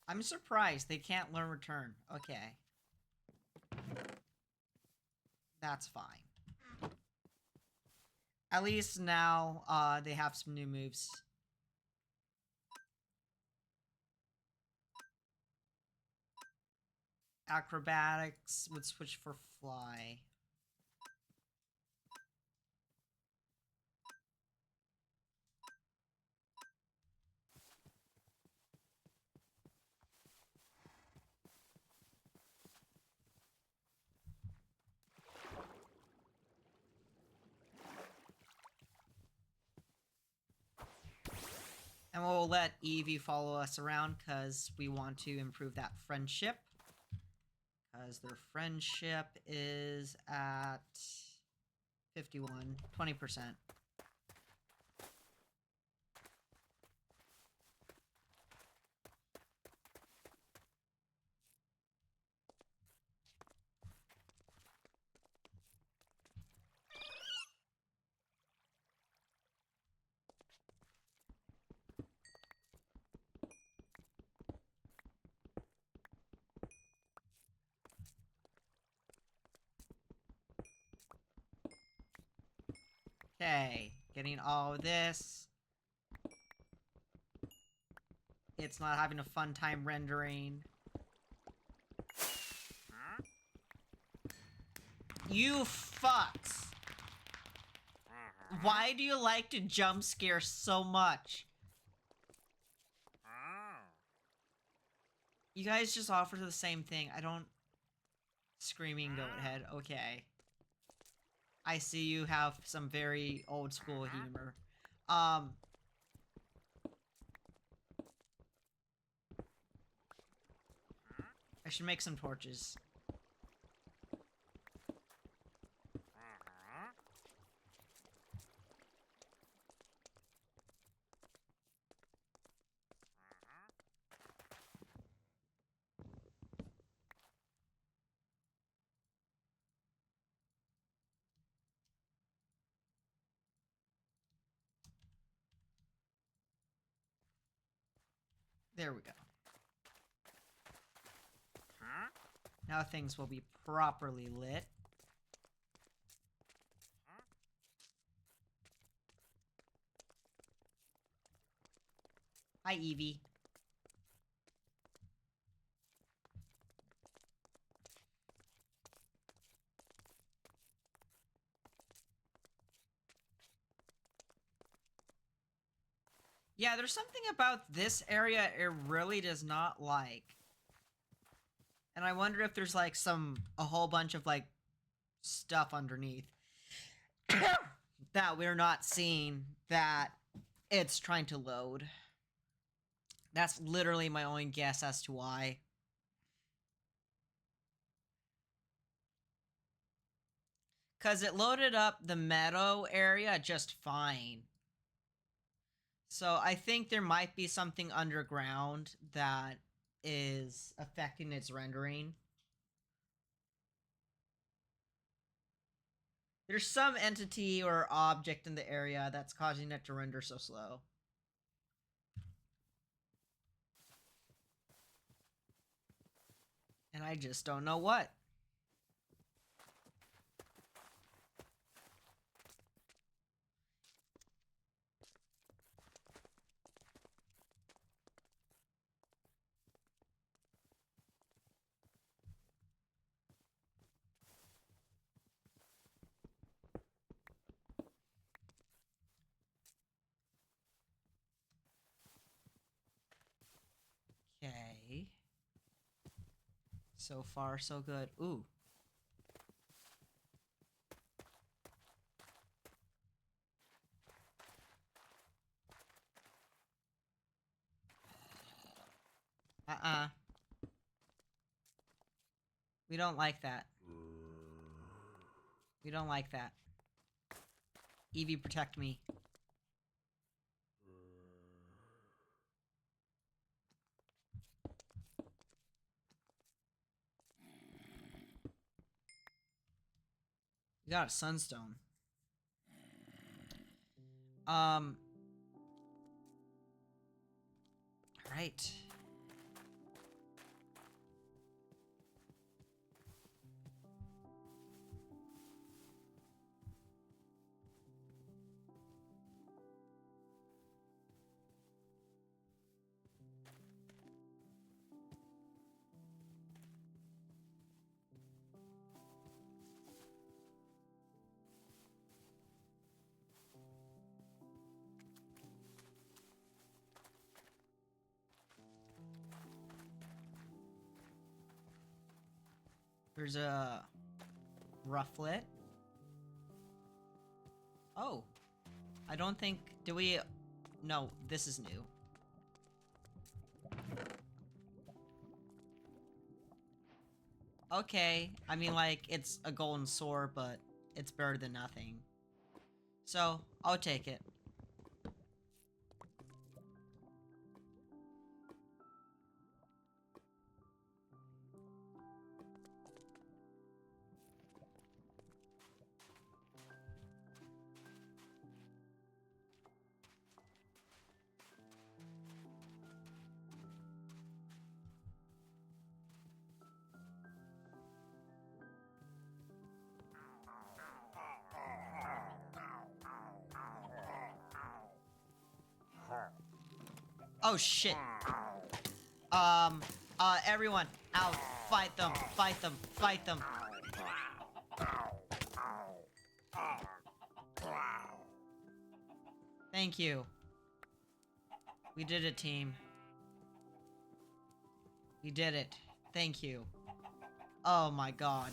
I'm surprised they can't learn Return. Okay. That's fine. At least now, they have some new moves. Acrobatics would switch for Fly. And we'll let Eevee follow us around because we want to improve that friendship. Because their friendship is at 51, 20%. Okay, getting all of this. It's not having a fun time rendering. You fucks! Why do you like to jump scare so much? You guys just offer the same thing. I don't... Screaming goat head. Okay. I see you have some very old school humor. I should make some torches. There we go. Now things will be properly lit. Hi, Evie. Yeah, there's something about this area it really does not like. And I wonder if there's like a whole bunch of like stuff underneath that we're not seeing that it's trying to load. That's literally my only guess as to why. Because it loaded up the meadow area just fine. So I think there might be something underground that is affecting its rendering. There's some entity or object in the area that's causing it to render so slow. And I just don't know what. Okay. So far, so good. Ooh. We don't like that. We don't like that. Evie, protect me. You got a sunstone. Alright. There's a rufflet. Oh. I don't think... Do we... No, this is new. Okay. I mean, like, it's a golden sword, but it's better than nothing. So, I'll take it. Oh shit. Everyone, out. Fight them, fight them, fight them. Thank you. We did it, team. We did it. Thank you. Oh my god.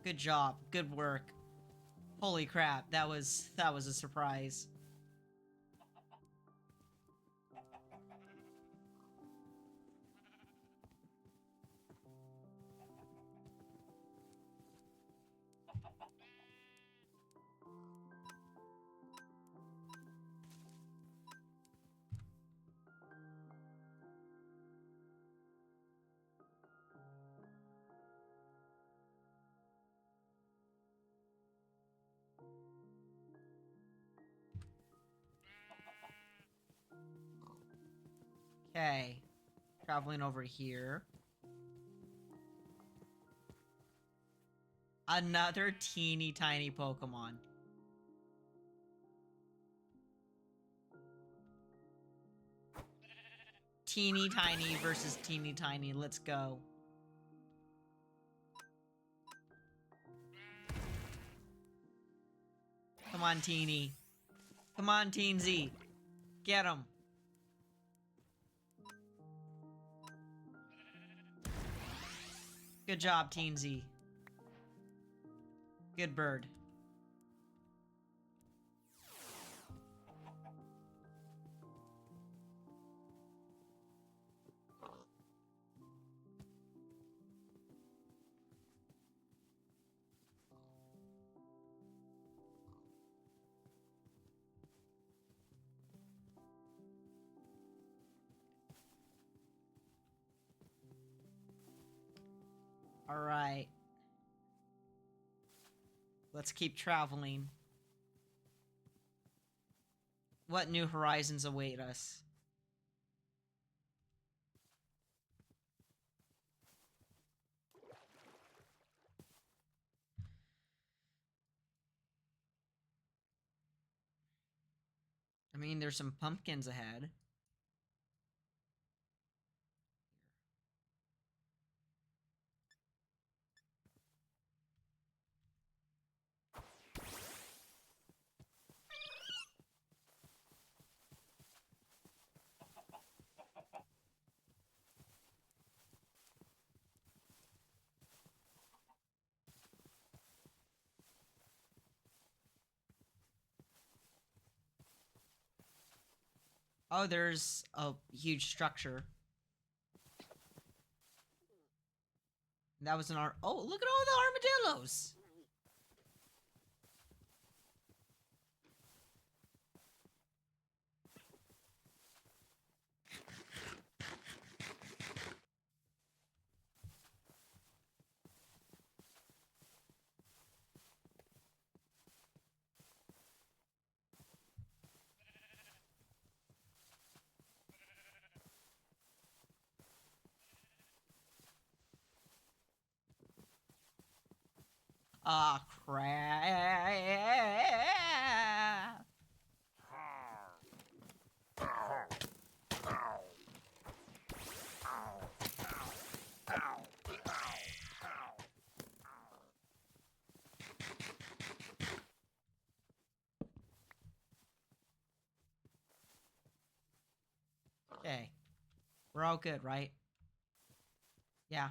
Good job. Good work. Holy crap, that was a surprise. Okay. Traveling over here. Another teeny tiny Pokemon. Teeny tiny versus teeny tiny. Let's go. Come on, teeny. Come on, Teensy. Get him. Good job, Teensy. Good bird. All right. Let's keep traveling. What new horizons await us? I mean, there's some pumpkins ahead. Oh, there's a huge structure. That was an oh, look at all the armadillos. Ah, crap. Okay. We're all good, right? Yeah.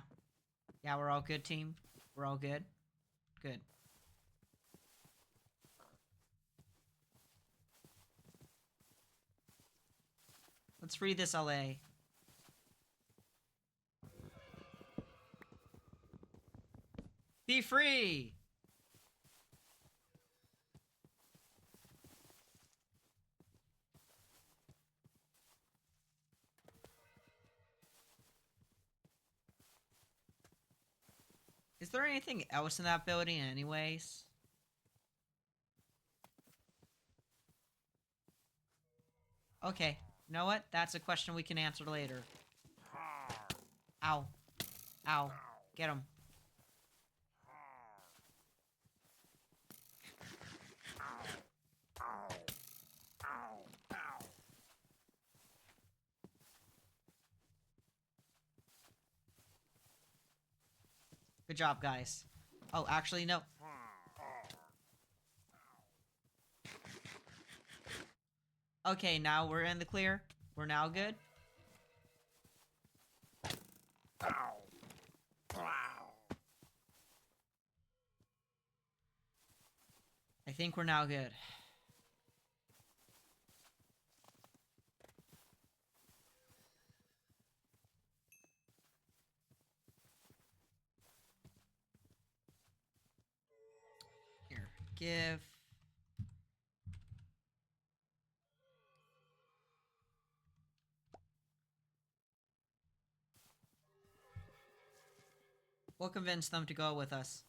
Yeah, we're all good, team. We're all good. Good. Let's free this LA. Be free! Is there anything else in that building anyways? Okay, you know what? That's a question we can answer later. Ow. Ow. Get him. Good job, guys. Oh, actually, no. Okay, now we're in the clear. We're now good. I think we're now good. Here, give. We'll convince them to go with us.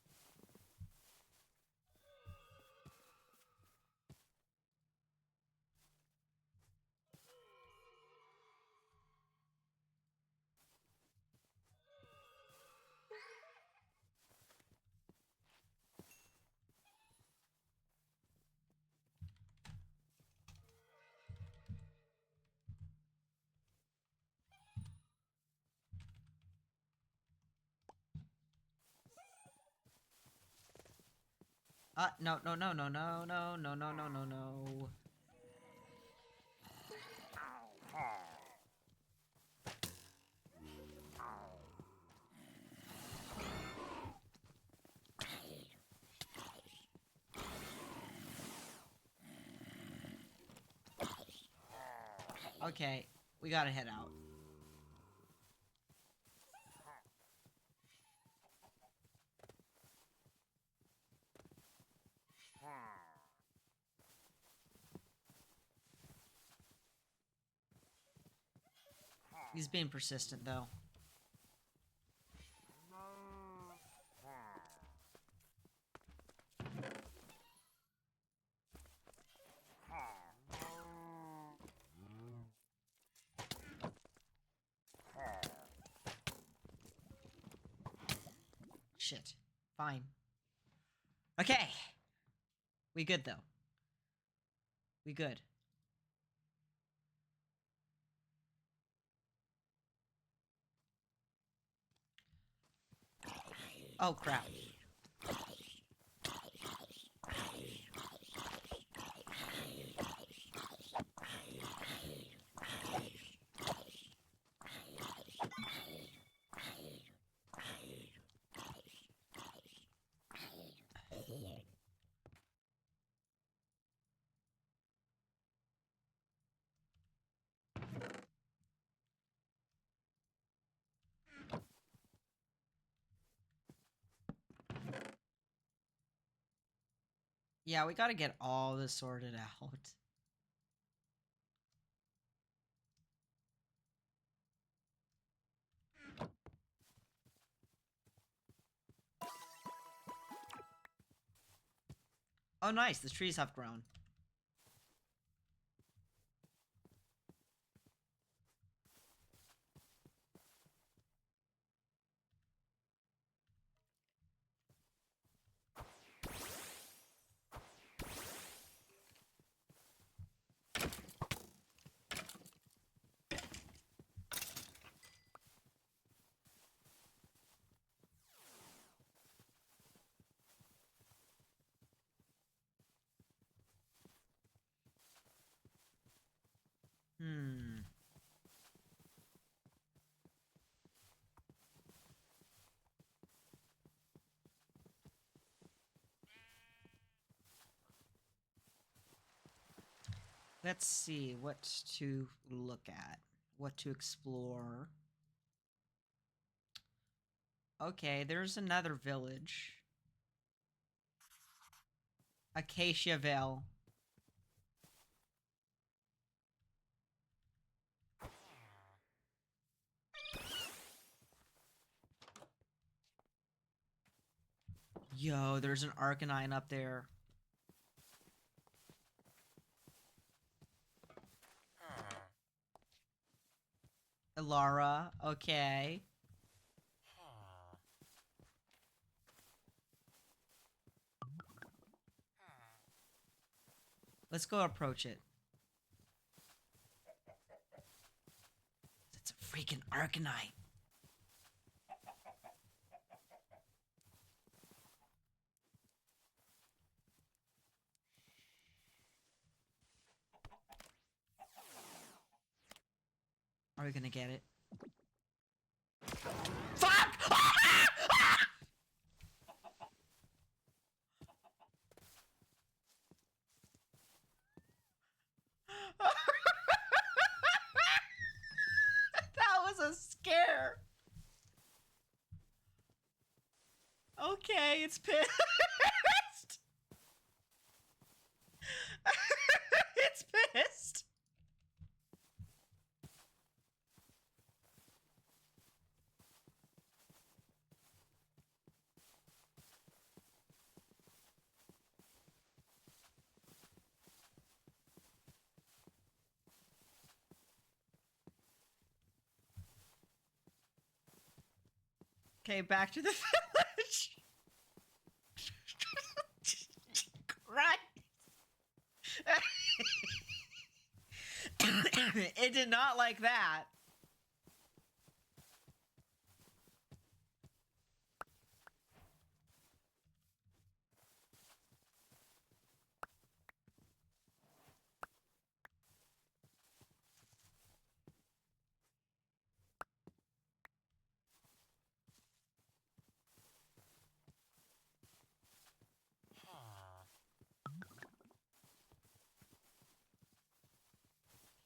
No, no, no, no, no, no, no, no, no, no, no. Okay, we gotta head out. He's being persistent, though. Shit. Fine. Okay. We good, though. We good. Oh, crap. Yeah, we gotta get all this sorted out. Oh, nice. The trees have grown. Let's see what to look at, what to explore. Okay, there's another village. Acacia Vale. Yo, there's an Arcanine up there. Ilara, okay. Let's go approach it. It's a freaking Arcanine. Are we gonna get it? Fuck! That was a scare. Okay, it's pissed. It's pissed. Okay, back to the village. Right. It did not like that.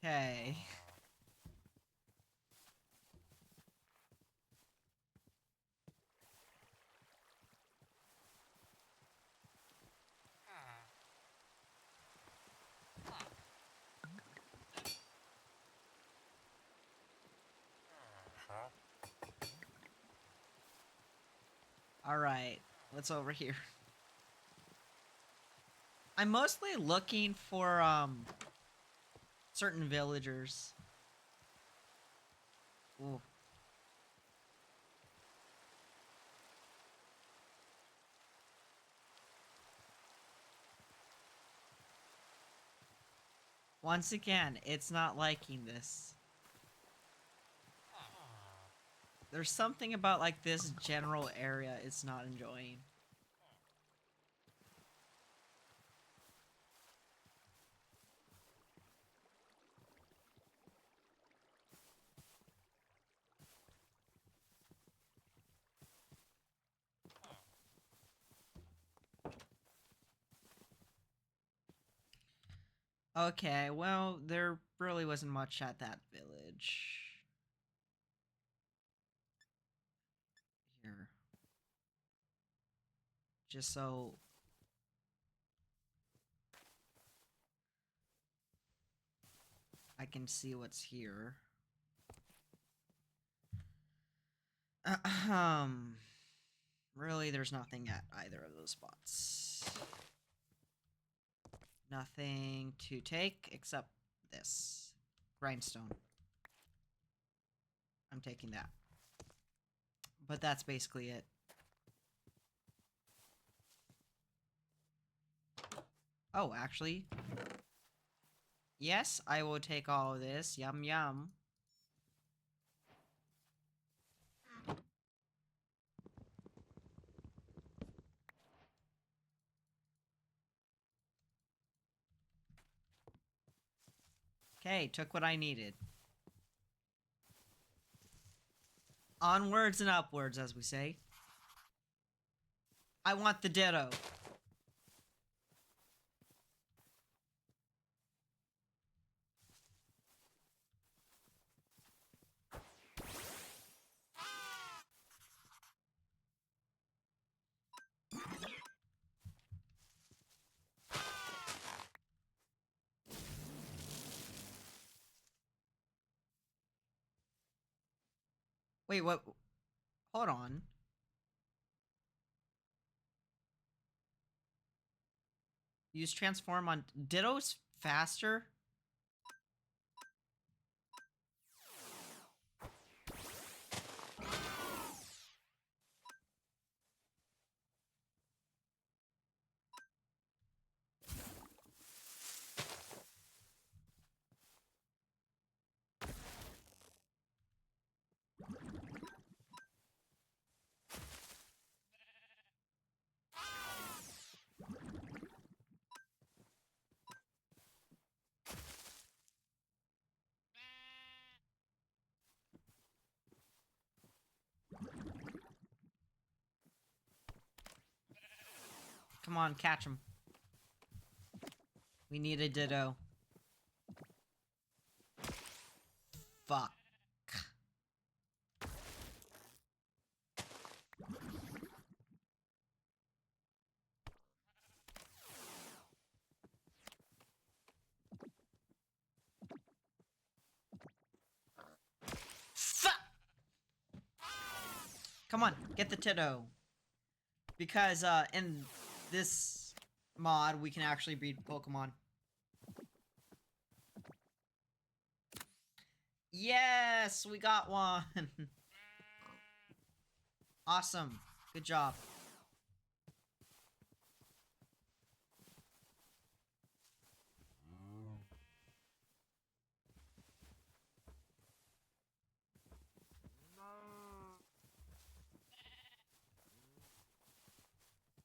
Okay. All right. What's over here? I'm mostly looking for certain villagers. Ooh. Once again, it's not liking this. There's something about like this general area it's not enjoying. Okay, well, there really wasn't much at that village. Here. Just so I can see what's here. Really, there's nothing at either of those spots. Nothing to take except this. Grindstone. I'm taking that. But that's basically it. Oh, actually. Yes, I will take all of this. Yum yum. Okay, took what I needed. Onwards and upwards, as we say. I want the ditto. Wait, what? Hold on. Use transform on Ditto's faster? Come on, catch him. We need a Ditto. Fuck. Fuck! Come on, get the Ditto. Because, in this mod, we can actually breed Pokemon. Yes, we got one. Awesome. Good job.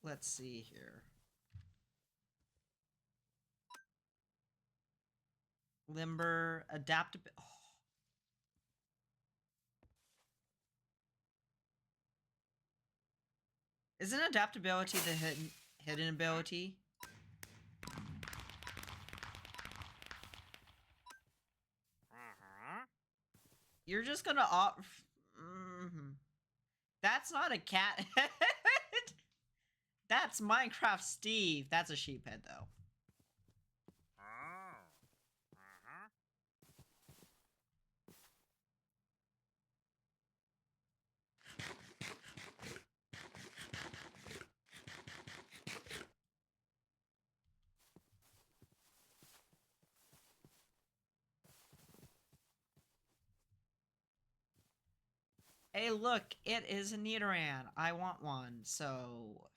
Let's see here. Limber, adaptability. Oh. Isn't adaptability the hidden ability? You're just gonna That's not a cat head. That's Minecraft Steve. That's a sheep head though. Hey, look, it is a Nidoran. I want one, so...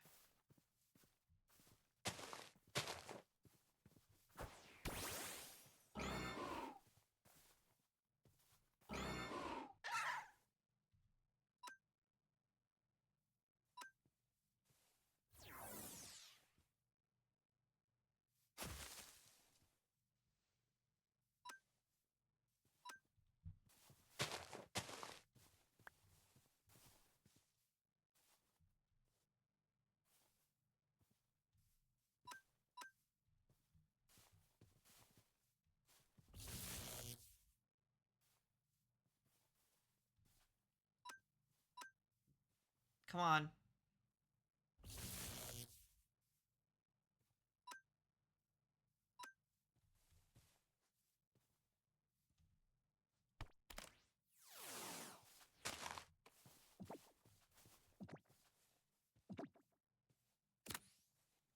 Come on.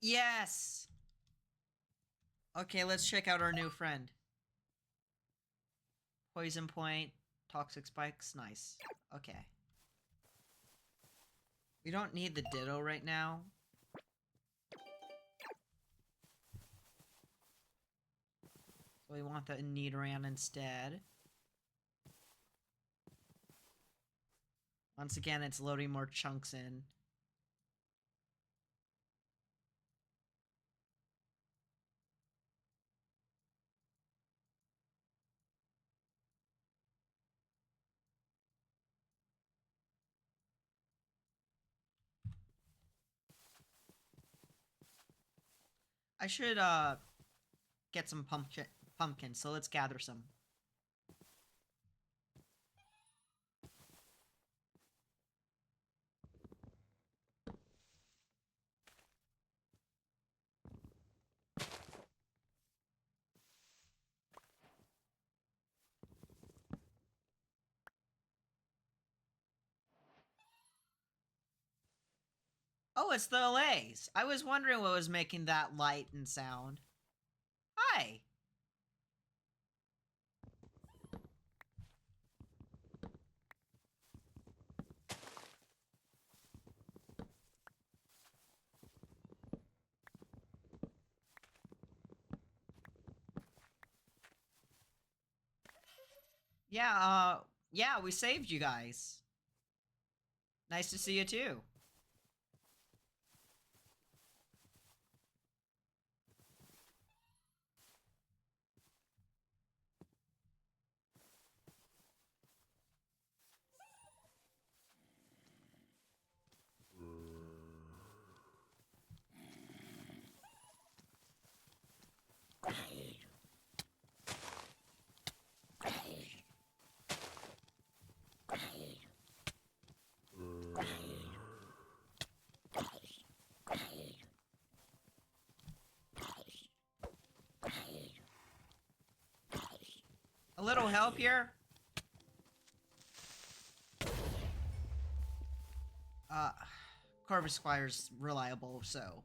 Yes! Okay, let's check out our new friend. Poison Point, Toxic Spikes, nice. Okay. We don't need the Ditto right now. So we want the Nidoran instead. Once again, it's loading more chunks in. I should, get some pumpkins, so let's gather some. Oh, it's the Allays. I was wondering what was making that light and sound. Hi. Yeah, we saved you guys. Nice to see you too. A little help here? Corvus Squire's reliable, so.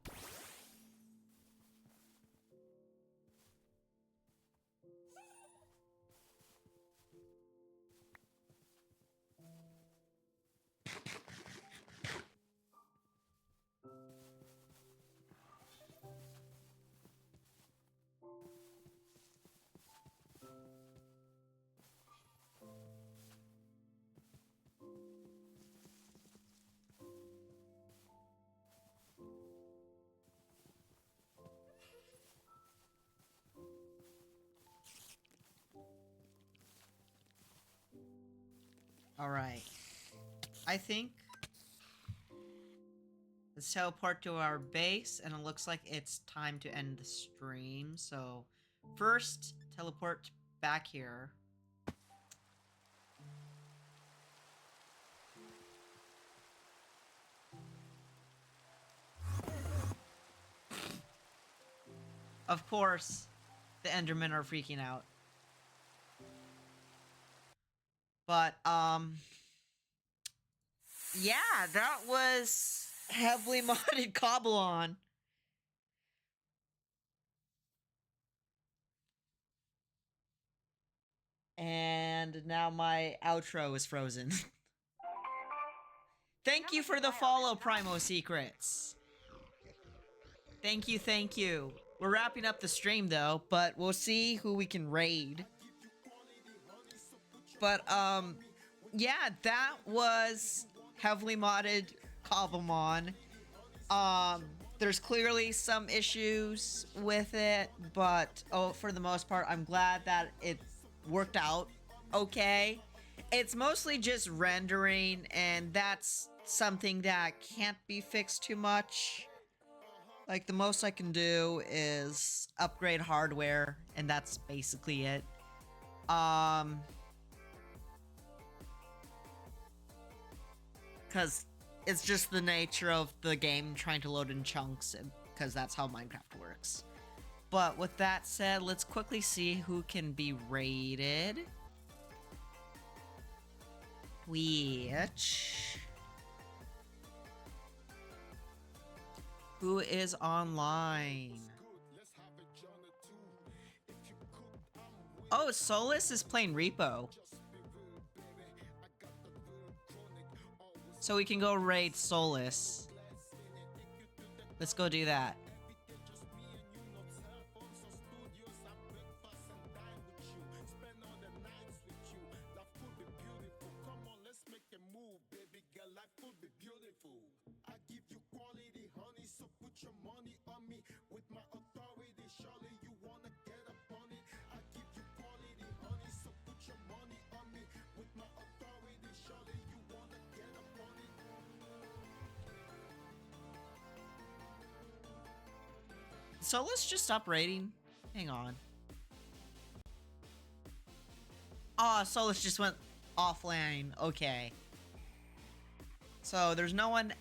Alright. I think let's teleport to our base, and it looks like it's time to end the stream. So, first, teleport back here. Of course, the Endermen are freaking out. But, yeah, that was heavily modded Cobblemon. And now my outro is frozen. Thank you for the follow, Primo Secrets. Thank you, thank you. We're wrapping up the stream though, but we'll see who we can raid. But, yeah, that was heavily modded Cobblemon. There's clearly some issues with it, but for the most part, I'm glad that it worked out okay. It's mostly just rendering, and that's something that can't be fixed too much. Like, the most I can do is upgrade hardware, and that's basically it. Because it's just the nature of the game trying to load in chunks, because that's how Minecraft works. But with that said, let's quickly see who can be raided. Who is online? Oh, Solus is playing Repo. So we can go raid Solus. Let's go do that. So let's just stop raiding. Hang on. Oh, Solus just went offline. Okay. So there's no one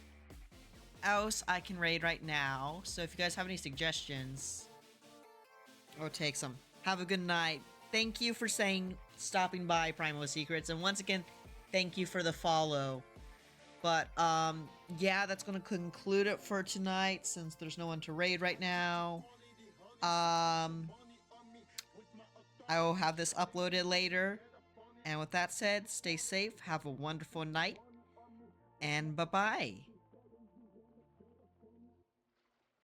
else I can raid right now. So if you guys have any suggestions, I'll take some. Have a good night. Thank you for stopping by Primo Secrets. And once again, thank you for the follow. But yeah, that's gonna conclude it for tonight since there's no one to raid right now. I will have this uploaded later. And with that said, stay safe, have a wonderful night, and bye-bye.